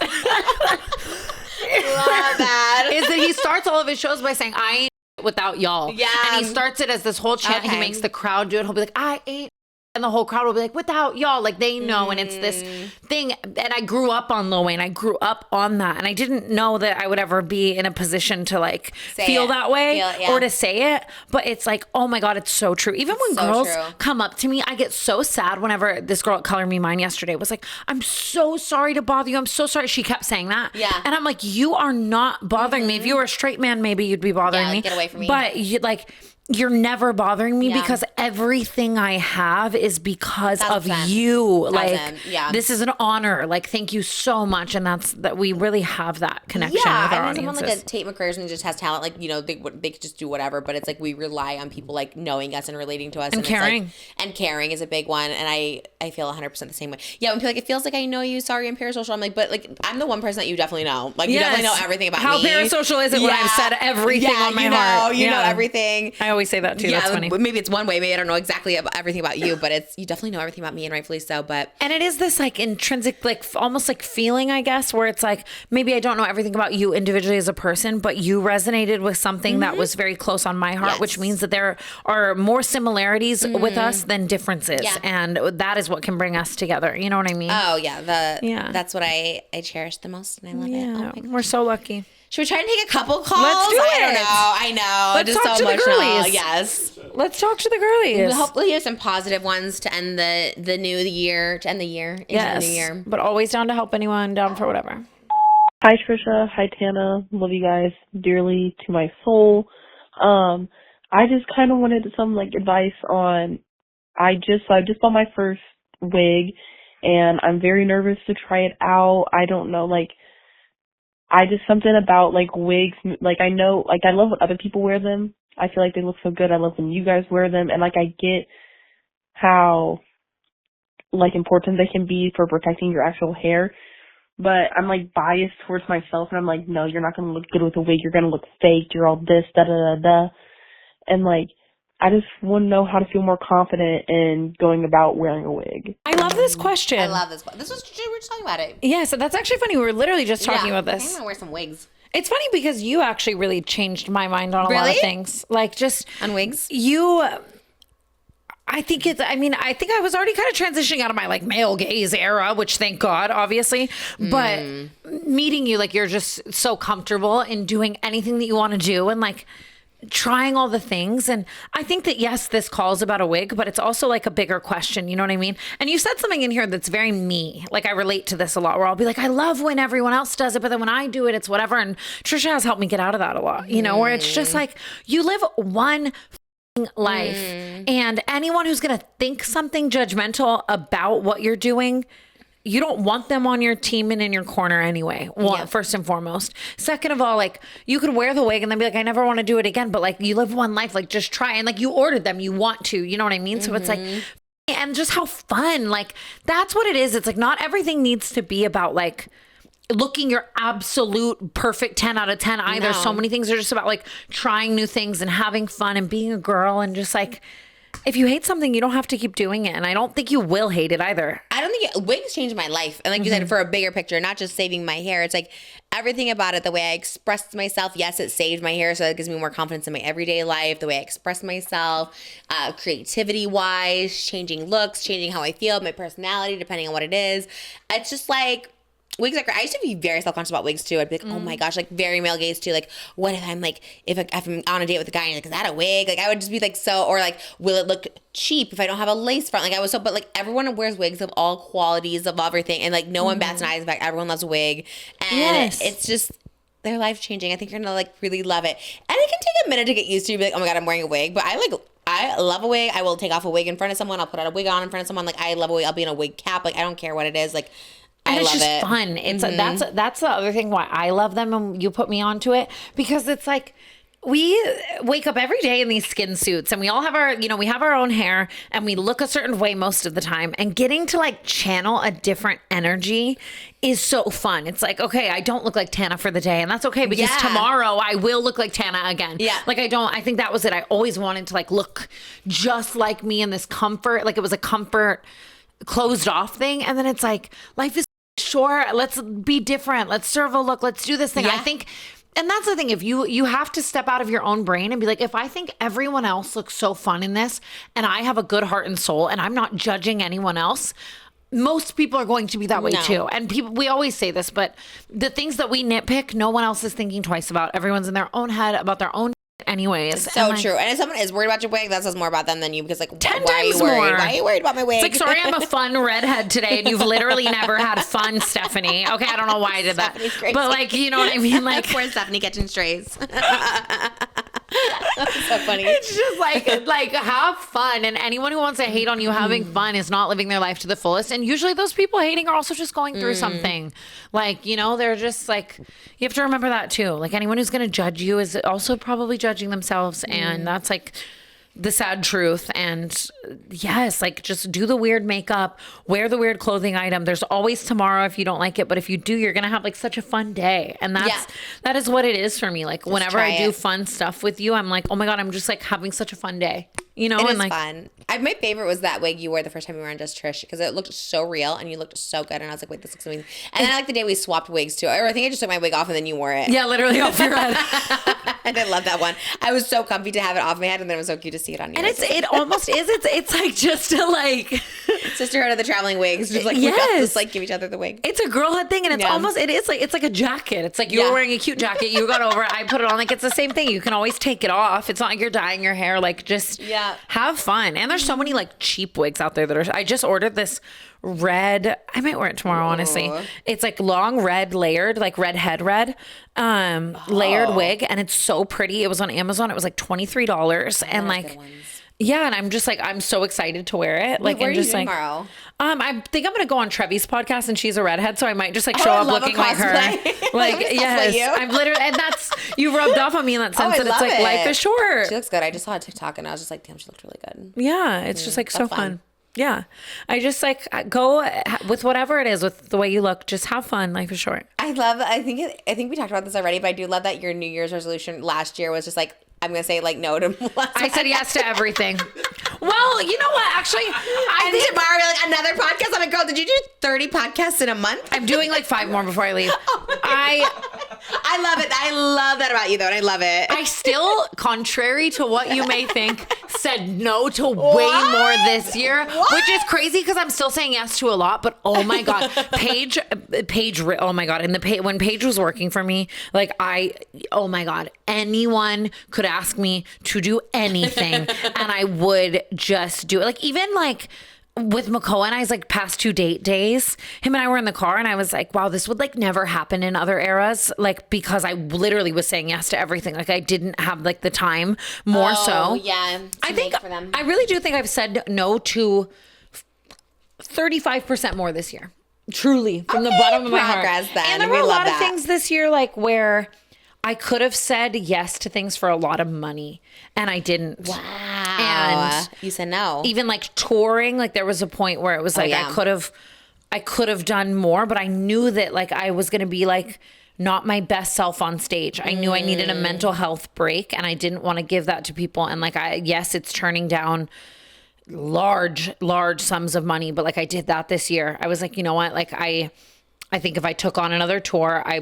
that is that he starts all of his shows by saying, I ain't without y'all. Yeah. And he starts it as this whole chant. He makes the crowd do it. He'll be like, I ain't. And the whole crowd will be like, without y'all, like they know. And it's this thing. And I grew up on Lil Wayne. I grew up on that. And I didn't know that I would ever be in a position to like feel that way or to say it. But it's like, oh my God, it's so true. Even when girls come up to me, I get so sad whenever this girl at Color Me Mine yesterday was like, I'm so sorry to bother you. I'm so sorry. She kept saying that. Yeah. And I'm like, you are not bothering me. If you were a straight man, maybe you'd be bothering me. Get away from me. But you're never bothering me because everything I have is because of you. This is an honor. Like, thank you so much. And that we really have that connection with our audiences. Someone like a Tate McPherson just has talent. Like, you know, they could just do whatever, but it's like we rely on people like knowing us and relating to us. And caring. Like, and caring is a big one. And I feel 100% the same way. Yeah, when people like, it feels like I know you, sorry, I'm parasocial. I'm like, but like, I'm the one person that you definitely know. Like, you definitely know everything about me. How parasocial is it when I've said everything on my heart? You know everything. I always say that too. That's funny. Maybe it's one way. Maybe I don't know exactly everything about you, but you definitely know everything about me, and rightfully so. And it is this like intrinsic, like almost like feeling, I guess, where it's like, maybe I don't know everything about you individually as a person, but you resonated with something that was very close on my heart, which means that there are more similarities with us than differences. Yeah. And that is what can bring us together. You know what I mean? Oh yeah. That's what I cherish the most, and I love it. Oh, we're so lucky. Should we try and take a couple calls? Let's do it. I know. Let's talk to the girlies. Yes. Let's talk to the girlies. Hopefully you have some positive ones to end the new year, to end the year. Yes. The new year. But always down to help anyone, down for whatever. Hi, Trisha. Hi, Tana. Love you guys dearly to my soul. I just kind of wanted some like advice on I just bought my first wig, and I'm very nervous to try it out. I don't know, like, something about, like, wigs, like, I know, like, I love when other people wear them. I feel like they look so good. I love when you guys wear them, and, like, I get how, like, important they can be for protecting your actual hair, but I'm, like, biased towards myself, and I'm like, no, you're not going to look good with a wig. You're going to look fake. You're all this, da-da-da-da. And, like, I just want to know how to feel more confident in going about wearing a wig. I love this question. I love this. This was, we were just talking about it. Yeah, so that's actually funny. We were literally just talking about this. I'm going to wear some wigs. It's funny because you actually really changed my mind on a lot of things. Like, just... On wigs? I think I was already kind of transitioning out of my, like, male gaze era, which thank God, obviously. But meeting you, like, you're just so comfortable in doing anything that you want to do and, like, trying all the things. And I think that, yes, this call's about a wig, but it's also like a bigger question. You know what I mean? And you said something in here that's very me. Like, I relate to this a lot, where I'll be like, I love when everyone else does it, but then when I do it, it's whatever. And Trisha has helped me get out of that a lot, you know, where it's just like, you live one life, and anyone who's going to think something judgmental about what you're doing, you don't want them on your team and in your corner anyway. Well, first and foremost. Second of all, like, you could wear the wig and then be like, I never want to do it again. But, like, you live one life, like, just try. And, like, you ordered them, you want to, you know what I mean? So it's like, and just how fun, like, that's what it is. It's like, not everything needs to be about, like, looking your absolute perfect 10 out of 10 either. So many things are just about, like, trying new things and having fun and being a girl, and just, like, if you hate something, you don't have to keep doing it. And I don't think you will hate it either. I don't think wigs changed my life. And like you said, for a bigger picture, not just saving my hair. It's like everything about it, the way I expressed myself. Yes, it saved my hair, so it gives me more confidence in my everyday life, the way I express myself, creativity wise, changing looks, changing how I feel, my personality, depending on what it is. It's just like, wigs are great. I used to be very self-conscious about wigs too. I'd be like, oh my gosh, like, very male gaze too. Like, what if I'm like, if I'm on a date with a guy and you're like, is that a wig? Like, I would just be like, so, or like, will it look cheap if I don't have a lace front? Like, I was so, but like, everyone wears wigs of all qualities, of everything. And like, no one bats an eye. In fact, everyone loves a wig. And it's just, they're life changing. I think you're gonna like really love it. And it can take a minute to get used to. Be like, oh my God, I'm wearing a wig. But I love a wig. I will take off a wig in front of someone. I'll put out a wig on in front of someone. Like, I love a wig. I'll be in a wig cap. Like, I don't care what it is. Like, And I it's love just it. fun. It's that's the other thing why I love them, and you put me onto it, because it's like, we wake up every day in these skin suits, and we all have we have our own hair, and we look a certain way most of the time, and getting to like channel a different energy is so fun. It's like, okay, I don't look like Tana for the day, and that's okay, because tomorrow I will look like Tana again. Yeah. Like, I think that was it. I always wanted to like look just like me in this comfort. Like, it was a comfort closed off thing. And then it's like, life is short. Let's be different. Let's serve a look. Let's do this thing. I think, and that's the thing, if you have to step out of your own brain and be like, if I think everyone else looks so fun in this, and I have a good heart and soul, and I'm not judging anyone else, most people are going to be that way too. And we always say this, but the things that we nitpick, no one else is thinking twice about. Everyone's in their own head about their own anyways. So true. And if someone is worried about your wig, that says more about them than you, because like, 10 why are you times worried? more. Why are you worried about my wig? It's like, sorry, I'm a fun redhead today, and you've literally never had fun, Stephanie. Okay, I don't know why I did that. Crazy. But like, you know what I mean? Like, poor Stephanie catching strays. That's so funny. It's just like have fun. And anyone who wants to hate on you having fun is not living their life to the fullest. And usually those people hating are also just going through something. Like, they're just like, you have to remember that too. Like, anyone who's going to judge you is also probably judging themselves. And that's like the sad truth. And yes, like, just do the weird makeup, wear the weird clothing item. There's always tomorrow if you don't like it, but if you do, you're gonna have like such a fun day. And that is what it is for me. Like, just whenever I do fun stuff with you, I'm like, oh my God, I'm just like having such a fun day. It is like, fun. My favorite was that wig you wore the first time we were on Just Trish, because it looked so real and you looked so good. And I was like, wait, this looks amazing. And then I like the day we swapped wigs too. Or I think I just took my wig off and then you wore it. Yeah, literally off your head. And I love that one. I was so comfy to have it off my head, and then it was so cute to see it on you. And it almost is. It's like just a like Sisterhood of the Traveling Wigs. Just like, we all just like give each other the wig. It's a girlhood thing, and it's like a jacket. It's like you're wearing a cute jacket. You got over it. I put it on. Like, it's the same thing. You can always take it off. It's not like you're dyeing your hair. Like, just have fun. And there's so many like cheap wigs out there that are. I just ordered this red. I might wear it tomorrow. Honestly, it's like long red layered, like red layered wig, and it's so pretty. It was on Amazon. It was like $23, and like. Yeah, and I'm just like, I'm so excited to wear it. Like, Where are and you just doing like, tomorrow? I think I'm gonna go on Trevi's podcast, and she's a redhead, so I might just like show I up love a looking like her. cosplay. Like, Let me cosplay yes, you. I'm literally, and that's you rubbed off on me in that sense I that it's love like it. life is short. She looks good. I just saw a TikTok and I was just like, damn, she looked really good. Yeah, it's just like so that's fun. fun. Yeah, I just like go with whatever it is with the way you look. Just have fun. Life is short. I think we talked about this already, but I do love that your New Year's resolution last year was just like, I'm gonna say like no to I said yes to everything. Well, you know what? Actually, I think tomorrow you're like another podcast. I'm like, girl, did you do 30 podcasts in a month? I'm doing like 5 more before I leave. I love it. I love that about you though, and I love it. I still, contrary to what you may think, said no to way more this year, which is crazy because I'm still saying yes to a lot. But oh my god, Paige, oh my god, when Paige was working for me, like oh my god, anyone could ask me to do anything, and I would just do it. Like even like. With Makoa and I's like past 2 date days, him and I were in the car and I was like, wow, this would like never happen in other eras. Like, because I literally was saying yes to everything. Like I didn't have like the time more so. Yeah. I think, for them. I really do think I've said no to 35% more this year. Truly, from the bottom of my heart. Progress then. And there were a lot of things this year like where I could have said yes to things for a lot of money and I didn't. Wow. And you said no. even like touring, like there was a point where it was like yeah. I could have done more, but I knew that like I was going to be like not my best self on stage. I knew I needed a mental health break and I didn't want to give that to people. And like yes, it's turning down large sums of money, but like I did that this year. I was like, you know what? Like I think if I took on another tour, I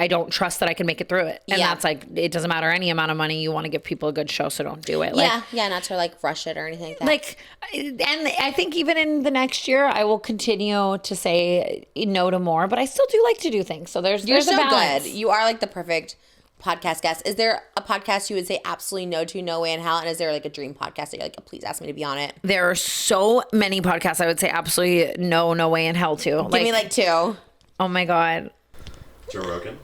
don't trust that I can make it through it. And that's like, it doesn't matter any amount of money. You want to give people a good show, so don't do it. Like, yeah, not to like rush it or anything like that. Like, and I think even in the next year, I will continue to say no to more, but I still do like to do things. So there's You're a so balance. good. You are like the perfect podcast guest. Is there a podcast you would say absolutely no to, no way in hell? And is there like a dream podcast that you're like, please ask me to be on it? There are so many podcasts I would say absolutely no way in hell to. Give me like 2. Oh my God. Joe Rogan?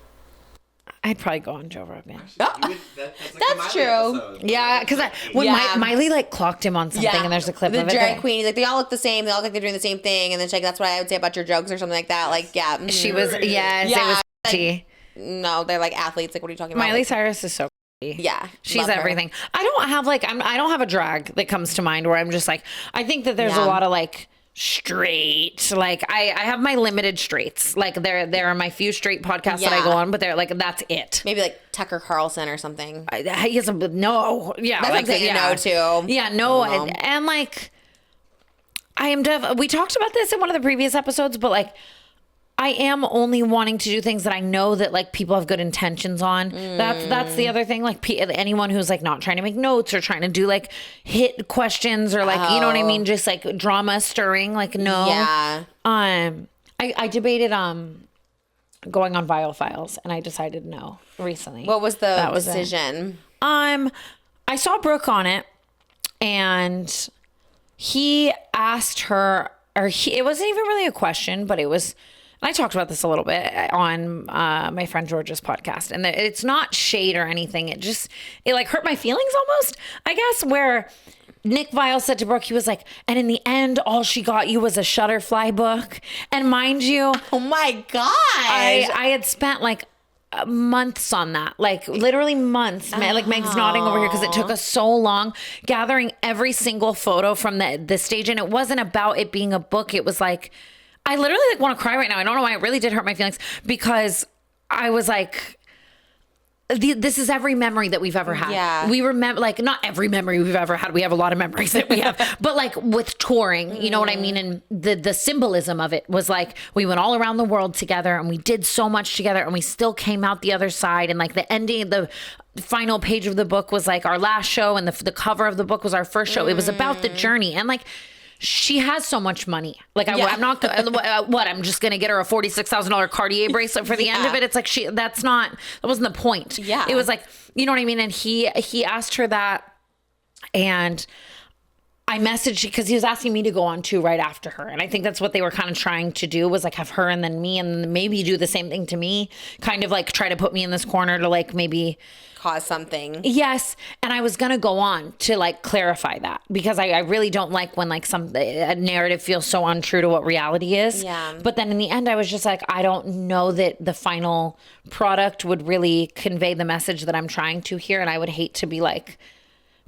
I'd probably go on Joe Rogan. Oh, That's, like That's the Miley true. episode. Yeah, because when Yeah. Miley like clocked him on something and there's a clip the of it. drag queen. He's like, they all look the same. They all look like they're doing the same thing. And then she's like, that's what I would say about your jokes or something like that. Like, yeah. mhm. She was, yes, Yeah, it was like- tea. No, they're like athletes. Like, what are you talking about? Miley Cyrus is so Yeah. she's love her. everything. I don't have like I don't have a drag that comes to mind where I'm just like I think that there's a Yeah. lot of like straight like I have my limited straights like there are my few straight podcasts that I Yeah. go on but they're like that's it. Maybe like Tucker Carlson or something. He has a no yeah That's like what I'm saying yeah. no to. Yeah, no, I don't know. and like I am we talked about this in one of the previous episodes, but like I am only wanting to do things that I know that like people have good intentions on. That's the other thing. Like anyone who's like not trying to make notes or trying to do like hit questions or like you know what I mean, just like drama stirring. Like no, Yeah. I debated going on VIALL Files and I decided no recently. What was the That was it. decision? I saw Brooke on it and he asked her, it wasn't even really a question, but it was, and I talked about this a little bit on my friend George's podcast, and it's not shade or anything. It like hurt my feelings almost, I guess, where Nick Viall said to Brooke, he was like, and in the end, all she got you was a Shutterfly book. And mind you, Oh my gosh. I had spent like months on that, like literally months. Like Meg's nodding over here because it took us so long gathering every single photo from the stage, and it wasn't about it being a book. It was like I literally like want to cry right now. I don't know why. It really did hurt my feelings because I was like, this is every memory that we've ever had. Yeah. We remember, like, not every memory we've ever had. We have a lot of memories that we have, but like with touring, you know what I mean? And the symbolism of it was like, we went all around the world together and we did so much together and we still came out the other side. And like the ending, the final page of the book was like our last show and the cover of the book was our first show. It was about the journey. And like, she has so much money. Like I'm not what I'm just gonna get her a $46,000 Cartier bracelet for the end of it. It's like that wasn't the point. Yeah, it was like, you know what I mean. And he asked her that, and I messaged because he was asking me to go on too right after her. And I think that's what they were kind of trying to do was like have her and then me and maybe do the same thing to me, kind of like try to put me in this corner to like maybe cause something. Yes. And I was going to go on to like clarify that because I really don't like when like a narrative feels so untrue to what reality is. Yeah. But then in the end, I was just like, I don't know that the final product would really convey the message that I'm trying to here. And I would hate to be like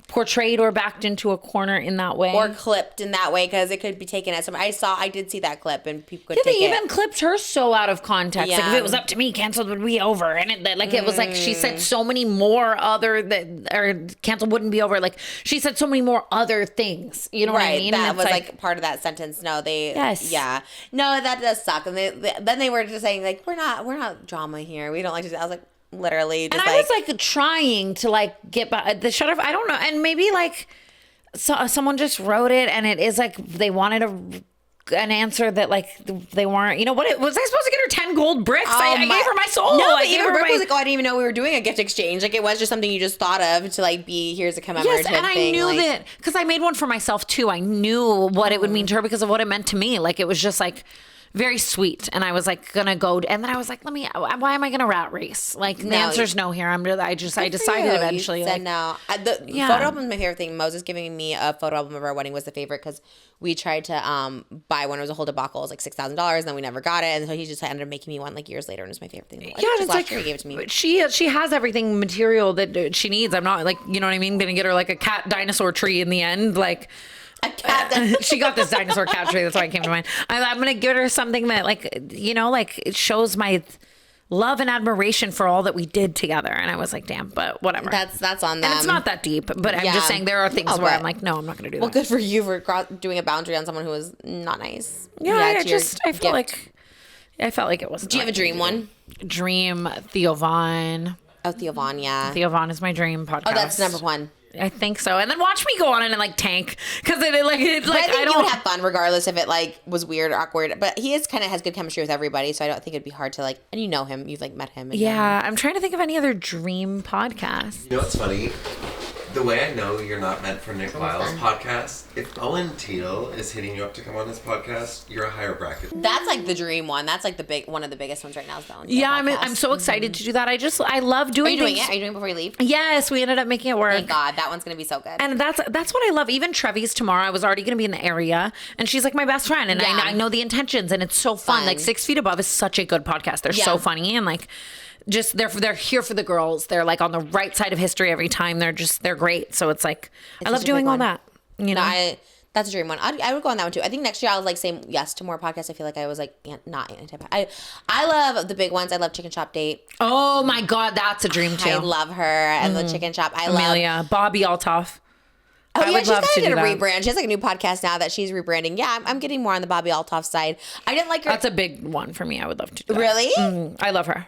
portrayed or backed into a corner in that way. Or clipped in that way because it could be taken as some. I did see that clip and people could take it. They even clipped her so out of context. Yeah. Like if it was up to me, canceled would be over. And it was like she said so many more or canceled wouldn't be over. Like she said so many more other things. You know what I mean? That was like part of that sentence. No, Yes. Yeah. No, that does suck. And then they were just saying like, we're not drama here. We don't like to. I was like, literally just and I was like trying to like get by the shut off. I don't know. And maybe like someone just wrote it and it is like they wanted an answer that like they weren't, you know, what was I supposed to get her 10 gold bricks? I gave her my soul. No, I but even Brooke was like, oh, I didn't even know we were doing a gift exchange. Like it was just something you just thought of to like be, here's a commemorative thing. Yes, and I knew that because I made one for myself too. I knew what it would mean to her because of what it meant to me. Like it was just like very sweet. And I was like gonna go, and then I was like, why am I gonna rat race? Like the answer's no here. I decided eventually. You said no. The photo album is my favorite thing. Moses giving me a photo album of our wedding was the favorite because we tried to buy one. It was a whole debacle. It was like $6,000 and then we never got it. And so he just ended up making me one like years later and it was my favorite thing. Yeah, it's like he gave it to me. She has everything material that she needs. I'm not like, you know what I mean? Gonna get her like a cat dinosaur tree in the end. Like a cat. She got this dinosaur cat tree. That's why it came to mind. I'm going to give her something that like, you know, like it shows my love and admiration for all that we did together. And I was like, damn, but whatever. That's on them. And it's not that deep, but I'm just saying there are things where I'm like, no, I'm not going to do that. Well, good for you for doing a boundary on someone who was not nice. Yeah, I felt like it wasn't. Do you have a dream one? Dream Theo Von. Oh, Theo Von, yeah. Theo Von is my dream podcast. Oh, that's number one. I think so. And then watch me go on and like tank because I think you would have fun regardless if it like was weird or awkward. But he kind of has good chemistry with everybody, so I don't think it'd be hard to like. And you know him, you've like met him. Yeah, I'm trying to think of any other dream podcasts. You know what's funny? The way I know you're not meant for Nick Viall's podcast, if Owen Teal is hitting you up to come on his podcast, you're a higher bracket. That's like the dream one. That's like one of the biggest ones right now is the Owen Teal Yeah, podcast. I'm so excited to do that. I love doing. Are you doing it? Are you doing it before you leave? Yes, we ended up making it work. Thank God, that one's gonna be so good. And that's what I love. Even Trevi's tomorrow. I was already gonna be in the area, and she's like my best friend, and I know the intentions, and it's so fun. Like 6 Feet Above is such a good podcast. They're so funny and like. Just they're here for the girls. They're like on the right side of history every time. They're great. So it's like I love doing all that. You know, that's a dream one. I would go on that one too. I think next year I'll like say yes to more podcasts. I feel like I was like not anti. I love the big ones. I love Chicken Shop Date. Oh my God, that's a dream too. I love her and the Chicken Shop. I Amelia, Bobby Altoff. Oh yeah, she's kind of did a rebrand. She has like a new podcast now that she's rebranding. Yeah, I'm getting more on the Bobby Altoff side. I didn't like her. That's a big one for me. I would love to do that. Really? I love her.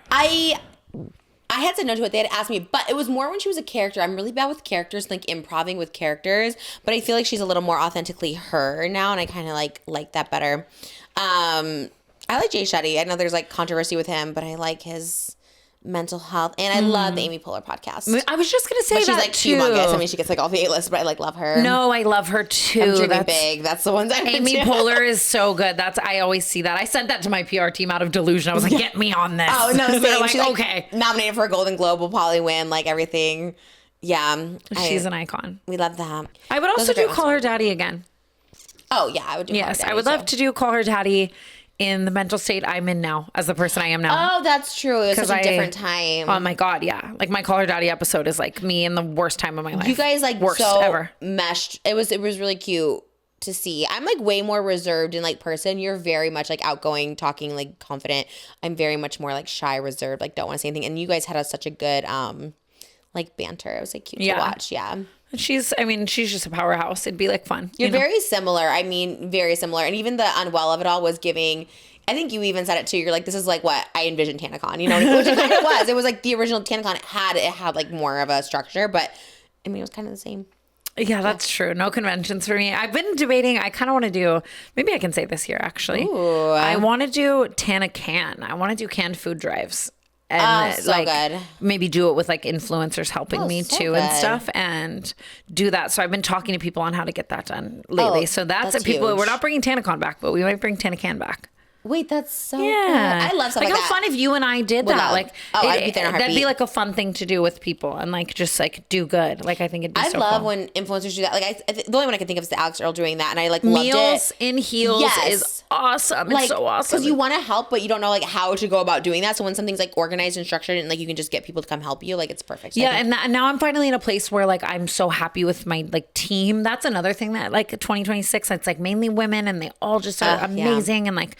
I had said no to it. They had asked me, but it was more when she was a character. I'm really bad with characters, like improving with characters. But I feel like she's a little more authentically her now, and I kind of like that better. I like Jay Shetty. I know there's like controversy with him, but I like his mental health, and I love the Amy Poehler podcast. I was just gonna say but that she's like humongous. I mean, she gets like all the A-list, but I like love her. No, I love her too. I'm dreaming big. That's the ones I'm Amy Poehler is so good. I always see that. I sent that to my PR team out of delusion. I was like, get me on this. Oh no, same. Like, she's like, okay. Nominated for a Golden Globe, will probably win. Like everything. Yeah, she's an icon. We love that. I would also do Call Her Daddy again. Oh yeah, I would do. Yes, I would love to do Call Her Daddy in the mental state I'm in now, as the person I am now. Oh, that's true. It was such a different time. Oh my God, yeah. Like my Call Her Daddy episode is like me in the worst time of my life. You guys like worst so ever. meshed. It was really cute to see. I'm like way more reserved in like person. You're very much like outgoing, talking, like confident. I'm very much more like shy, reserved, like don't want to say anything. And you guys had such a good like banter. It was like cute to watch. Yeah. She's just a powerhouse. It'd be like fun. You're very similar. I mean, very similar. And even the unwell of it all was giving, I think you even said it too. You're like, this is like what I envisioned TanaCon, you know, which it kind of was. It was like the original TanaCon. It had like more of a structure, but I mean, it was kind of the same. Yeah, that's true. No conventions for me. I've been debating. I kind of want to do, maybe I can say this here actually. Ooh. I want to do Tana Can. I want to do canned food drives. and so like good. maybe do it with like influencers helping me so too good. and stuff, and do that. So I've been talking to people on how to get that done lately. So that's it. People, huge. we're not bringing TanaCon back, but we might bring TanaCan back. Wait, that's so Yeah, good. I love stuff like how that. fun if you and I did Would that. love. Like, I'd be there in a that'd be heartbeat. like a fun thing to do with people and like just like do good. Like I think it'd be I so love fun. when influencers do that. Like, the only one I can think of is the Alex Earl doing that, and I like loved Meals it. in heels Yes. is awesome. It's Like, so awesome. because you want to help, but you don't know like how to go about doing that. So when something's like organized and structured, and like you can just get people to come help you, like it's perfect. So I Yeah, think- and now I'm finally in a place where like I'm so happy with my like team. That's another thing that like 2026, it's like mainly women, and they all just are amazing, and like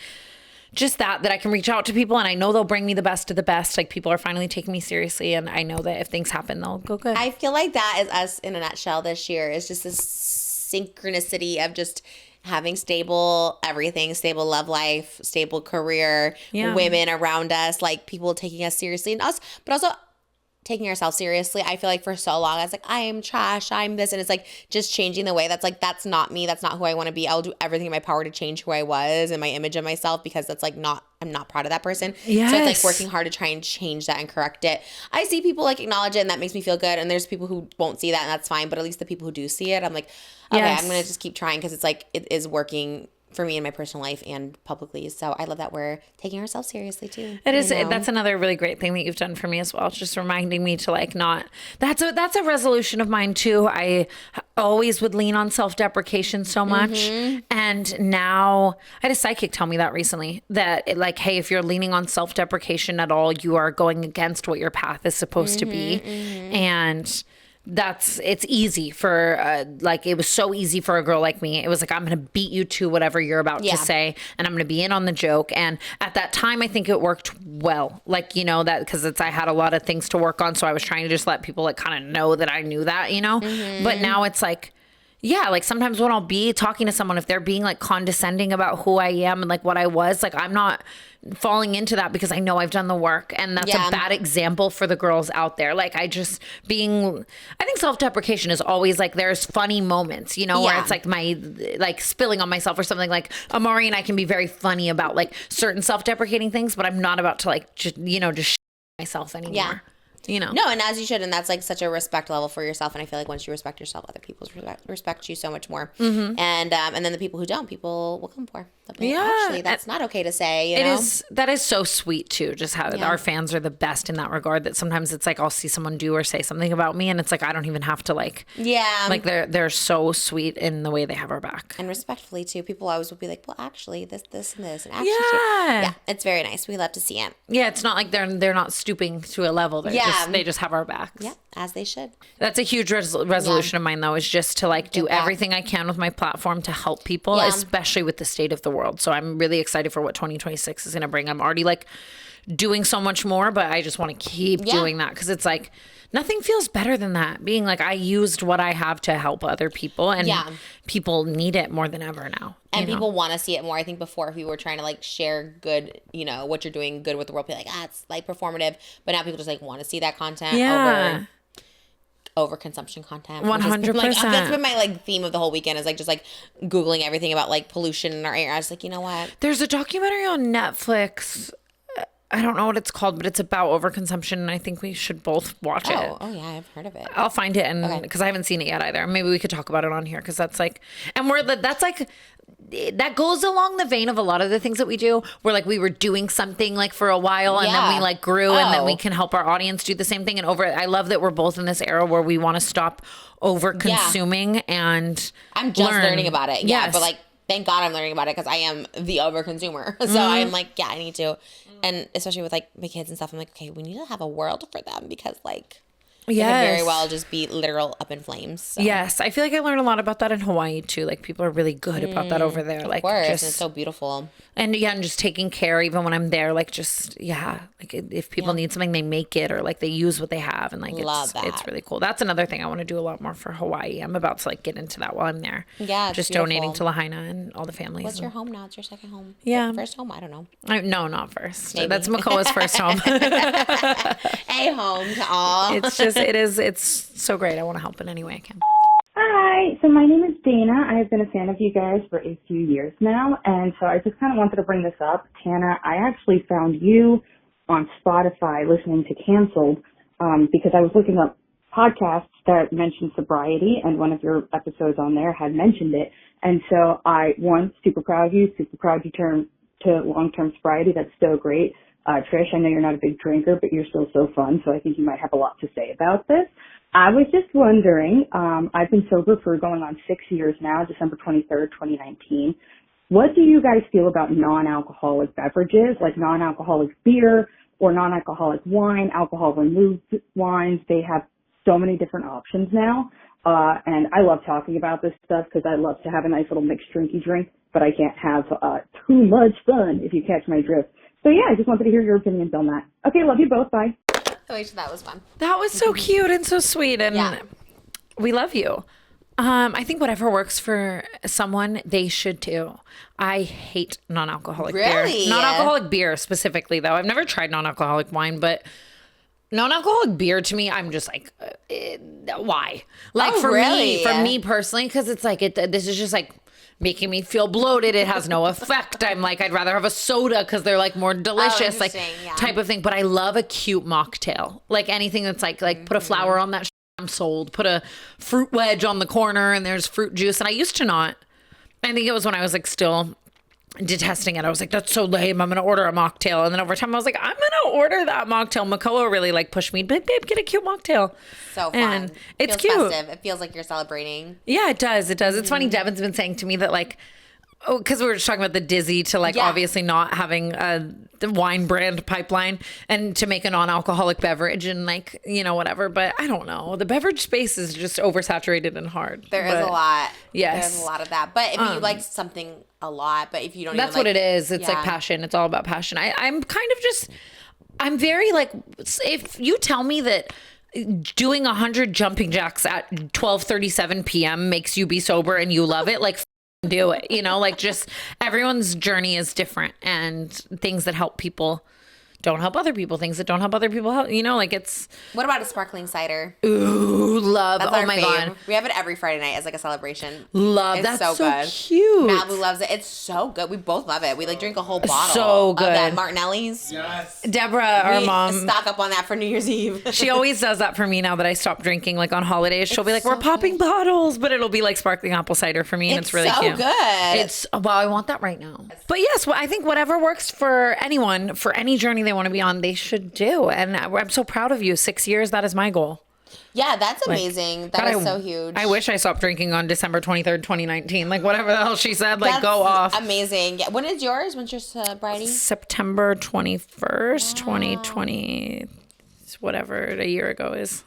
just that I can reach out to people, and I know they'll bring me the best of the best. Like people are finally taking me seriously, and I know that if things happen, they'll go good. I feel like that is us in a nutshell this year. Is just this synchronicity of just having stable everything, stable love life, stable career, women around us, like people taking us seriously, and us, but also taking ourselves seriously. I feel like for so long I was like, I am trash, I'm this, and it's like just changing the way that's like, that's not me, that's not who I want to be. I'll do everything in my power to change who I was and my image of myself, because that's like not, I'm not proud of that person. Yes. So it's like working hard to try and change that and correct it. I see people like acknowledge it, and that makes me feel good, and there's people who won't see that, and that's fine, but at least the people who do see it, I'm like, okay, Yes. I'm gonna just keep trying, because it's like it is working for me in my personal life and publicly. So I love that we're taking ourselves seriously too. It is. You know? That's another really great thing that you've done for me as well. It's just reminding me to like not. That's a resolution of mine too. I always would lean on self-deprecation so much, and now I had a psychic tell me that recently, that it, like, hey, if you're leaning on self-deprecation at all, you are going against what your path is supposed to be, and it's easy for like, it was so easy for a girl like me. It was like, I'm gonna beat you to whatever you're about to say, and I'm gonna be in on the joke. And at that time I think it worked well, like, you know, that because I had a lot of things to work on, so I was trying to just let people like kind of know that I knew that, you know. But now it's like, yeah, like sometimes when I'll be talking to someone, if they're being like condescending about who I am and like what I was, like I'm not falling into that, because I know I've done the work, and that's a bad example for the girls out there. Like I think self-deprecation is always like, there's funny moments, you know, where it's like my like spilling on myself or something. Like Amari and I can be very funny about like certain self-deprecating things, but I'm not about to like just, you know, just myself anymore. Yeah. You know? No, and as you should, and that's like such a respect level for yourself. And I feel like once you respect yourself, other people respect you so much more. And then the people who don't, people will come for. They'll be like, actually, that's not okay to say. You know? That is so sweet too. Just how our fans are the best in that regard. That sometimes it's like I'll see someone do or say something about me, and it's like I don't even have to like. Yeah. Like they're so sweet in the way they have our back. And respectfully too. People always will be like, well, actually, this, and this, and actually, Yeah. it's very nice. We love to see it. Yeah, it's not like they're not stooping to a level. They just have our backs. Yeah, as they should. That's a huge resolution of mine, though, is just to like do everything I can with my platform to help people, especially with the state of the world. So I'm really excited for what 2026 is going to bring. I'm already like doing so much more, but I just want to keep doing that, because it's like nothing feels better than that. Being like, I used what I have to help other people, and people need it more than ever now. And people want to see it more. I think before, if we were trying to like share good, you know, what you're doing good with the world, be like, it's like performative. But now people just like want to see that content over consumption content. 100%. Like, that's been my like theme of the whole weekend, is like just like Googling everything about like pollution in our air. I was like, you know what? There's a documentary on Netflix. I don't know what it's called, but it's about overconsumption, and I think we should both watch it. Oh yeah, I've heard of it. I'll find it, and because I haven't seen it yet either. Maybe we could talk about it on here, because that's like, and that's like, that goes along the vein of a lot of the things that we do. Where like we were doing something like for a while, and then we like grew, and then we can help our audience do the same thing. And I love that we're both in this era where we want to stop over consuming and I'm just learning about it. Yeah, but like, thank God I'm learning about it, because I am the overconsumer. So I'm like, I need to. And especially with like my kids and stuff, I'm like, okay, we need to have a world for them, because like, it could very well just be literal up in flames. So. Yes, I feel like I learned a lot about that in Hawaii too. Like people are really good about that over there. Like, of course, just, and it's so beautiful. And and just taking care even when I'm there. Like just like if people need something, they make it, or like they use what they have, and like it's really cool. That's another thing I want to do a lot more for Hawaii. I'm about to like get into that while I'm there. Yeah, just beautiful. Donating to Lahaina and all the families. What's your home now? It's your second home. Yeah, first home. I don't know. No, not first. Maybe. That's Makoa's first home. A home to all. It's so great. I want to help in any way I can. Hi, so my name is Dana. I have been a fan of you guys for a few years now, and so I just kind of wanted to bring this up. Tana, I actually found you on Spotify listening to Canceled because I was looking up podcasts that mentioned sobriety, and one of your episodes on there had mentioned it. And so super proud of you, super proud you turned to long-term sobriety. That's so great. Trish, I know you're not a big drinker, but you're still so fun, so I think you might have a lot to say about this. I was just wondering, I've been sober for going on 6 years now, December 23rd, 2019. What do you guys feel about non-alcoholic beverages, like non-alcoholic beer or non-alcoholic wine, alcohol-removed wines? They have so many different options now. And I love talking about this stuff because I love to have a nice little mixed drinky drink, but I can't have too much fun, if you catch my drift. So yeah, I just wanted to hear your opinions on that. Okay, love you both. Bye. That was fun. That was so cute and so sweet, and we love you. I think whatever works for someone, they should too. I hate non-alcoholic beer. Non-alcoholic beer specifically, though. I've never tried non-alcoholic wine, but non-alcoholic beer to me, I'm just like, why? Like for me personally, because it's like this is just like making me feel bloated. It has no effect. I'm like, I'd rather have a soda because they're like more delicious, like type of thing. But I love a cute mocktail, like anything that's like put a flower on that. I'm sold. Put a fruit wedge on the corner and there's fruit juice. And I used to not. I think it was when I was like still detesting it. I was like, that's so lame. I'm going to order a mocktail. And then over time I was like, I'm going to order that mocktail. Makoa really like pushed me. Babe, get a cute mocktail. So fun. And it's cute. Festive. It feels like you're celebrating. Yeah, it does. It does. It's funny. Devin's been saying to me that like, because we were just talking about the Dizzy to like obviously not having the wine brand pipeline and to make a non-alcoholic beverage and like, you know, whatever. But I don't know. The beverage space is just oversaturated and hard. There is a lot. Yes. There's a lot of that. But if you like something a lot, but if you don't that's even what it is. It's like passion. It's all about passion. I'm kind of just, I'm very like, if you tell me that doing 100 jumping jacks at 12:37 p.m. makes you be sober and you love it, like do it, you know, like just everyone's journey is different, and things that help people don't help other people. Things that don't help other people help, you know, like it's. What about a sparkling cider? Ooh, love. That's oh my God. We have it every Friday night as like a celebration. Love. It's That's so good. Cute. Malibu loves it. It's so good. We both love it. We like drink a whole bottle. So good. Of that Martinelli's. Yes. Deborah, our mom, stock up on that for New Year's Eve. She always does that for me now that I stopped drinking. Like on holidays, she'll be like, "We're popping bottles," but it'll be like sparkling apple cider for me, and it's really so cute. Good. It's I want that right now. But yes, I think whatever works for anyone for any journey they want to be on, they should do. And I'm so proud of you. 6 years, that is my goal. Yeah, that's amazing. Like, that is so huge. I wish I stopped drinking on December 23rd, 2019. Like whatever the hell she said, like go off. Amazing. When is yours? When's your sobriety? September 21st, 2020. Whatever a year ago is.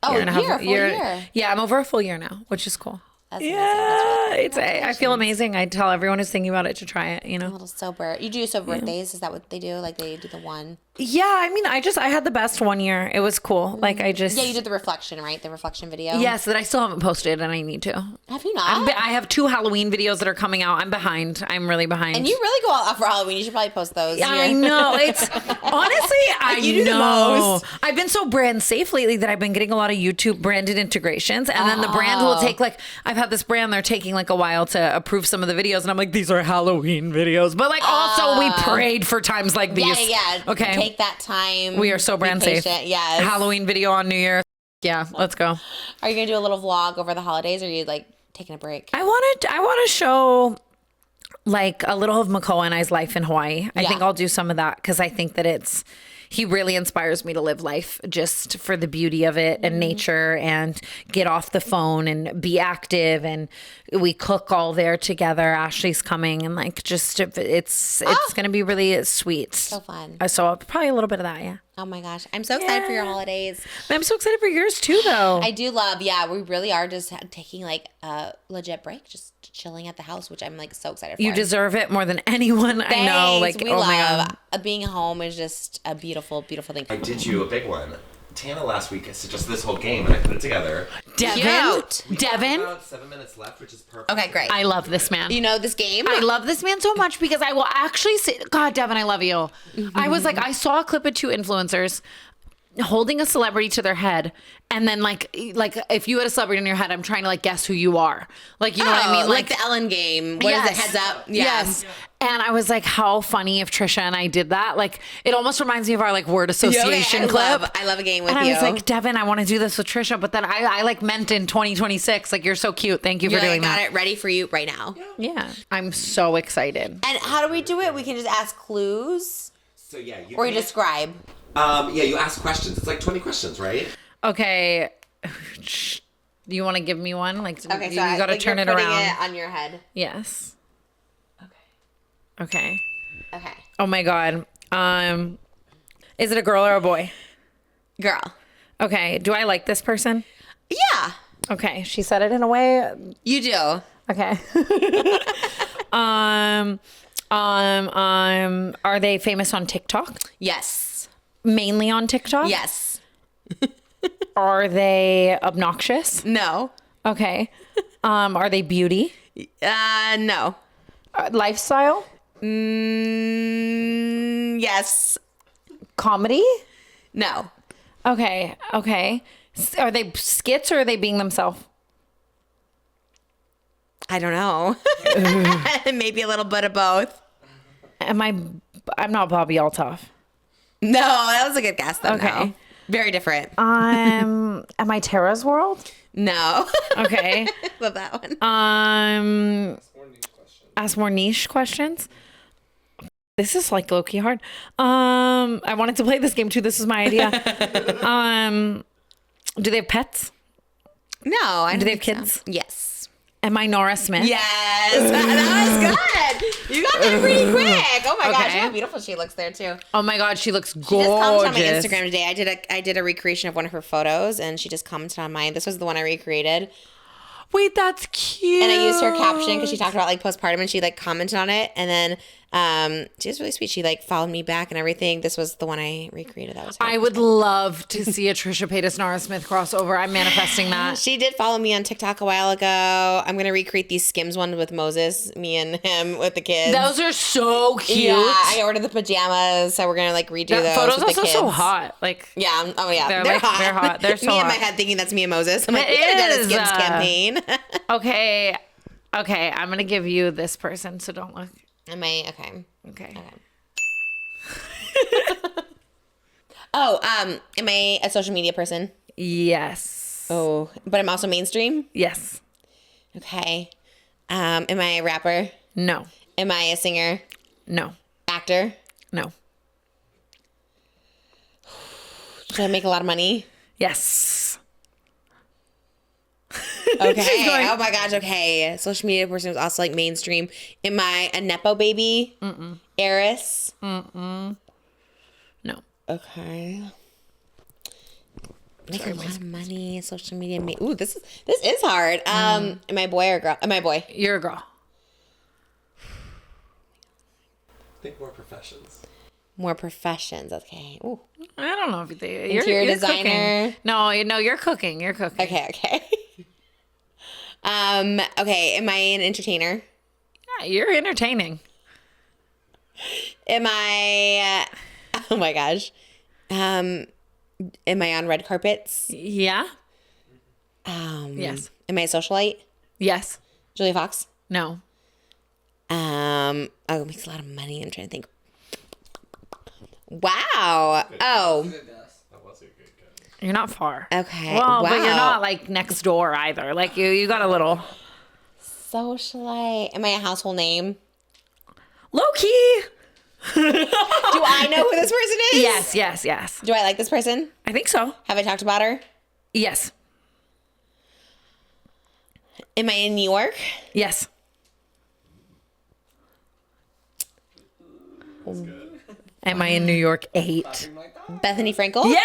Oh, full year. Yeah, I'm over a full year now, which is cool. That's amazing. I feel amazing. I tell everyone who's thinking about it to try it, you know. A little sober. You do sober birthdays? Is that what they do? Like they do the one? Yeah, I mean, I had the best one year. It was cool. Like I just. Yeah, you did the reflection, right? The reflection video. Yes, that I still haven't posted, and I need to. Have you not? I have 2 Halloween videos that are coming out. I'm behind. I'm really behind. And you really go all out for Halloween. You should probably post those. Yeah, I know. It's honestly, you do the most. I've been so brand safe lately that I've been getting a lot of YouTube branded integrations, and then the brand will take like I've had this brand. They're taking like a while to approve some of the videos, and I'm like, these are Halloween videos, but like also we prayed for times like these. Yeah. Okay. Take that time. We are so brand safe. Yes. Halloween video on New Year. Yeah, let's go. Are you gonna do a little vlog over the holidays, or are you like taking a break? I want to show like a little of Makoa and I's life in Hawaii. I think I'll do some of that because I think that he really inspires me to live life just for the beauty of it and nature and get off the phone and be active. And we cook all there together. Ashley's coming and like just it's going to be really sweet. So fun. So probably a little bit of that. Yeah. Oh my gosh. I'm so excited for your holidays. I'm so excited for yours too, though. I do love, we really are just taking like a legit break, just chilling at the house, which I'm like so excited for. You deserve it more than anyone I know. Like, we oh love, my God. Being home is just a beautiful, beautiful thing. I did you a big one. Tana last week suggested this whole game, and I put it together. Devin? About 7 minutes left, which is perfect. Okay, great. I love this man. You know this game? I love this man so much because I will actually say, God, Devin, I love you. I was like, I saw a clip of 2 influencers holding a celebrity to their head, and then like if you had a celebrity in your head, I'm trying to like guess who you are, like, you know what I mean, like the Ellen game. What is it? Heads up. Yes. And I was like, how funny if Trisha and I did that. Like, it almost reminds me of our like word association clip. I love a game with and you. I was like, Devin, I want to do this with Trisha. But then I like meant in 2026, like, you're so cute. Thank you for doing that. I got it ready for you right now. Yeah. I'm so excited. And how do we do it? We can just ask clues? So yeah, Or you describe? Yeah, you ask questions. It's like 20 questions, right? Okay. Do you want to give me one? Like, Okay, so you got to turn it you're around. putting it on your head. Yes. Okay. Okay. Oh my God. Is it a girl or a boy? Girl. Okay. Do I like this person? Yeah. Okay. She said it in a way. You do. Okay. Are they famous on TikTok? Yes. Mainly on TikTok? Yes. Are they obnoxious? No. Okay. Are they beauty? No. Lifestyle? Yes. Comedy? No. Okay. Okay. Are they skits or are they being themselves? I don't know. Maybe a little bit of both. I'm not Bobby Altoff. No, that was a good guess though. Okay. No. Very different. Am I Tara's World? No. Okay. Love that one. Ask more niche questions. This is like low-key hard. I wanted to play this game too. This is my idea. Do they have pets? No, I don't Do they have think kids? so. Yes. Am I Nora Smith? Yes. That was good. You got that pretty quick. Oh my gosh, Okay. how beautiful she looks there too. Oh my God, she looks She just gorgeous. commented on my Instagram today. I did a recreation of one of her photos, and she just commented on mine. This was the one I recreated, Wait, that's cute. and I used her caption because she talked about like postpartum, and she like commented on it, and then she was really sweet. She like followed me back and everything. This was the one I recreated. That was her. I would love to see a Trisha Paytas Nora Smith crossover. I'm manifesting that. She did follow me on TikTok a while ago. I'm gonna recreate these Skims one with Moses, me and him with the kids. Those are so cute. Yeah, I ordered the pajamas, so we're gonna like redo those. Photos with the also so kids. hot. Like, Yeah. Oh yeah. They're hot. They're hot. They're so me in my hot. head thinking that's me and Moses. I'm like, It we could have done a is, Skims campaign. okay, I'm gonna give you this person, so don't look. Am I okay? Okay. Oh, am I a social media person? Yes. Oh, but I'm also mainstream. Yes. Okay. Am I a rapper? No. Am I a singer? No. Actor? No. Should I make a lot of money? Yes. Okay. going- Oh my gosh. Okay. Social media person was also like mainstream. Am I a nepo baby? Heiress? No. Okay. Make a lot of money. Social media. Ooh, this is hard. Am I a boy or a girl? Am I a boy? You're a girl. Think more professions. More professions. Okay. Ooh. I don't know if you think Interior you're designer. Cooking. No, you're cooking. You're cooking. Okay. Okay. Am I an entertainer? Yeah, you're entertaining. Am I? Oh my gosh. Am I on red carpets? Yeah. Yes. Am I a socialite? Yes. Julia Fox? No. Oh, it makes a lot of money. I'm trying to think. Wow. Oh. That was a good guess. You're not far. Okay. Well, but you're Wow. not like next door either. Like you got a little Socialite. Am I a household name? low key. Do I know who this person is? Yes. Do I like this person? I think so. Have I talked about her? Yes. Am I in New York? Yes. Am I in New York 8? Bethany Frankel? Yeah.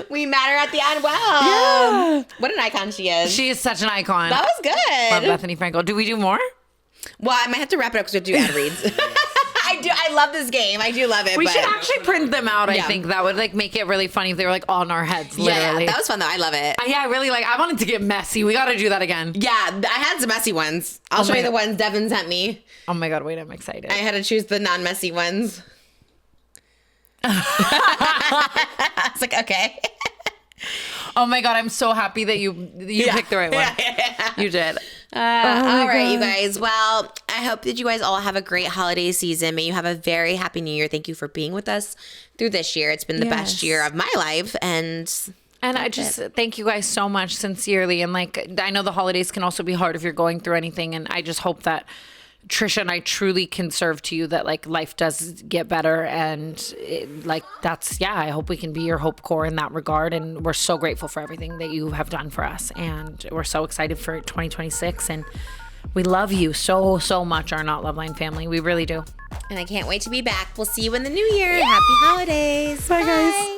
We met her at the Unwell. Yeah. What an icon she is. She is such an icon. That was Love good. Bethany Frankel. Do we do more? Well, I might have to wrap it up because we have to do ad reads. I love this game. I do love it. We but should actually print them out. I Yeah. think that would like make it really funny if they were like on our heads. Yeah, Literally. that was fun though. I love it. Yeah, I really like. I wanted to get messy. We got to do that again. Yeah, I had some messy ones. I'll show my you the God. ones Devin sent me. Oh my god! Wait, I'm excited. I had to choose the non-messy ones. I was like, okay. Oh my God, I'm so happy that you picked the right one. You did. All right, you guys. Well, I hope that you guys all have a great holiday season. May you have a very happy new year. Thank you for being with us through this year. It's been the best year of my life. And I just thank you guys so much sincerely. And like, I know the holidays can also be hard if you're going through anything. And I just hope that Trisha and I truly can serve to you that like life does get better. And I hope we can be your hope core in that regard. And we're so grateful for everything that you have done for us. And we're so excited for 2026. And we love you so, so much, our Not Loveline family. We really do. I can't wait to be back. We'll see you in the new year. Happy holidays. Bye, guys.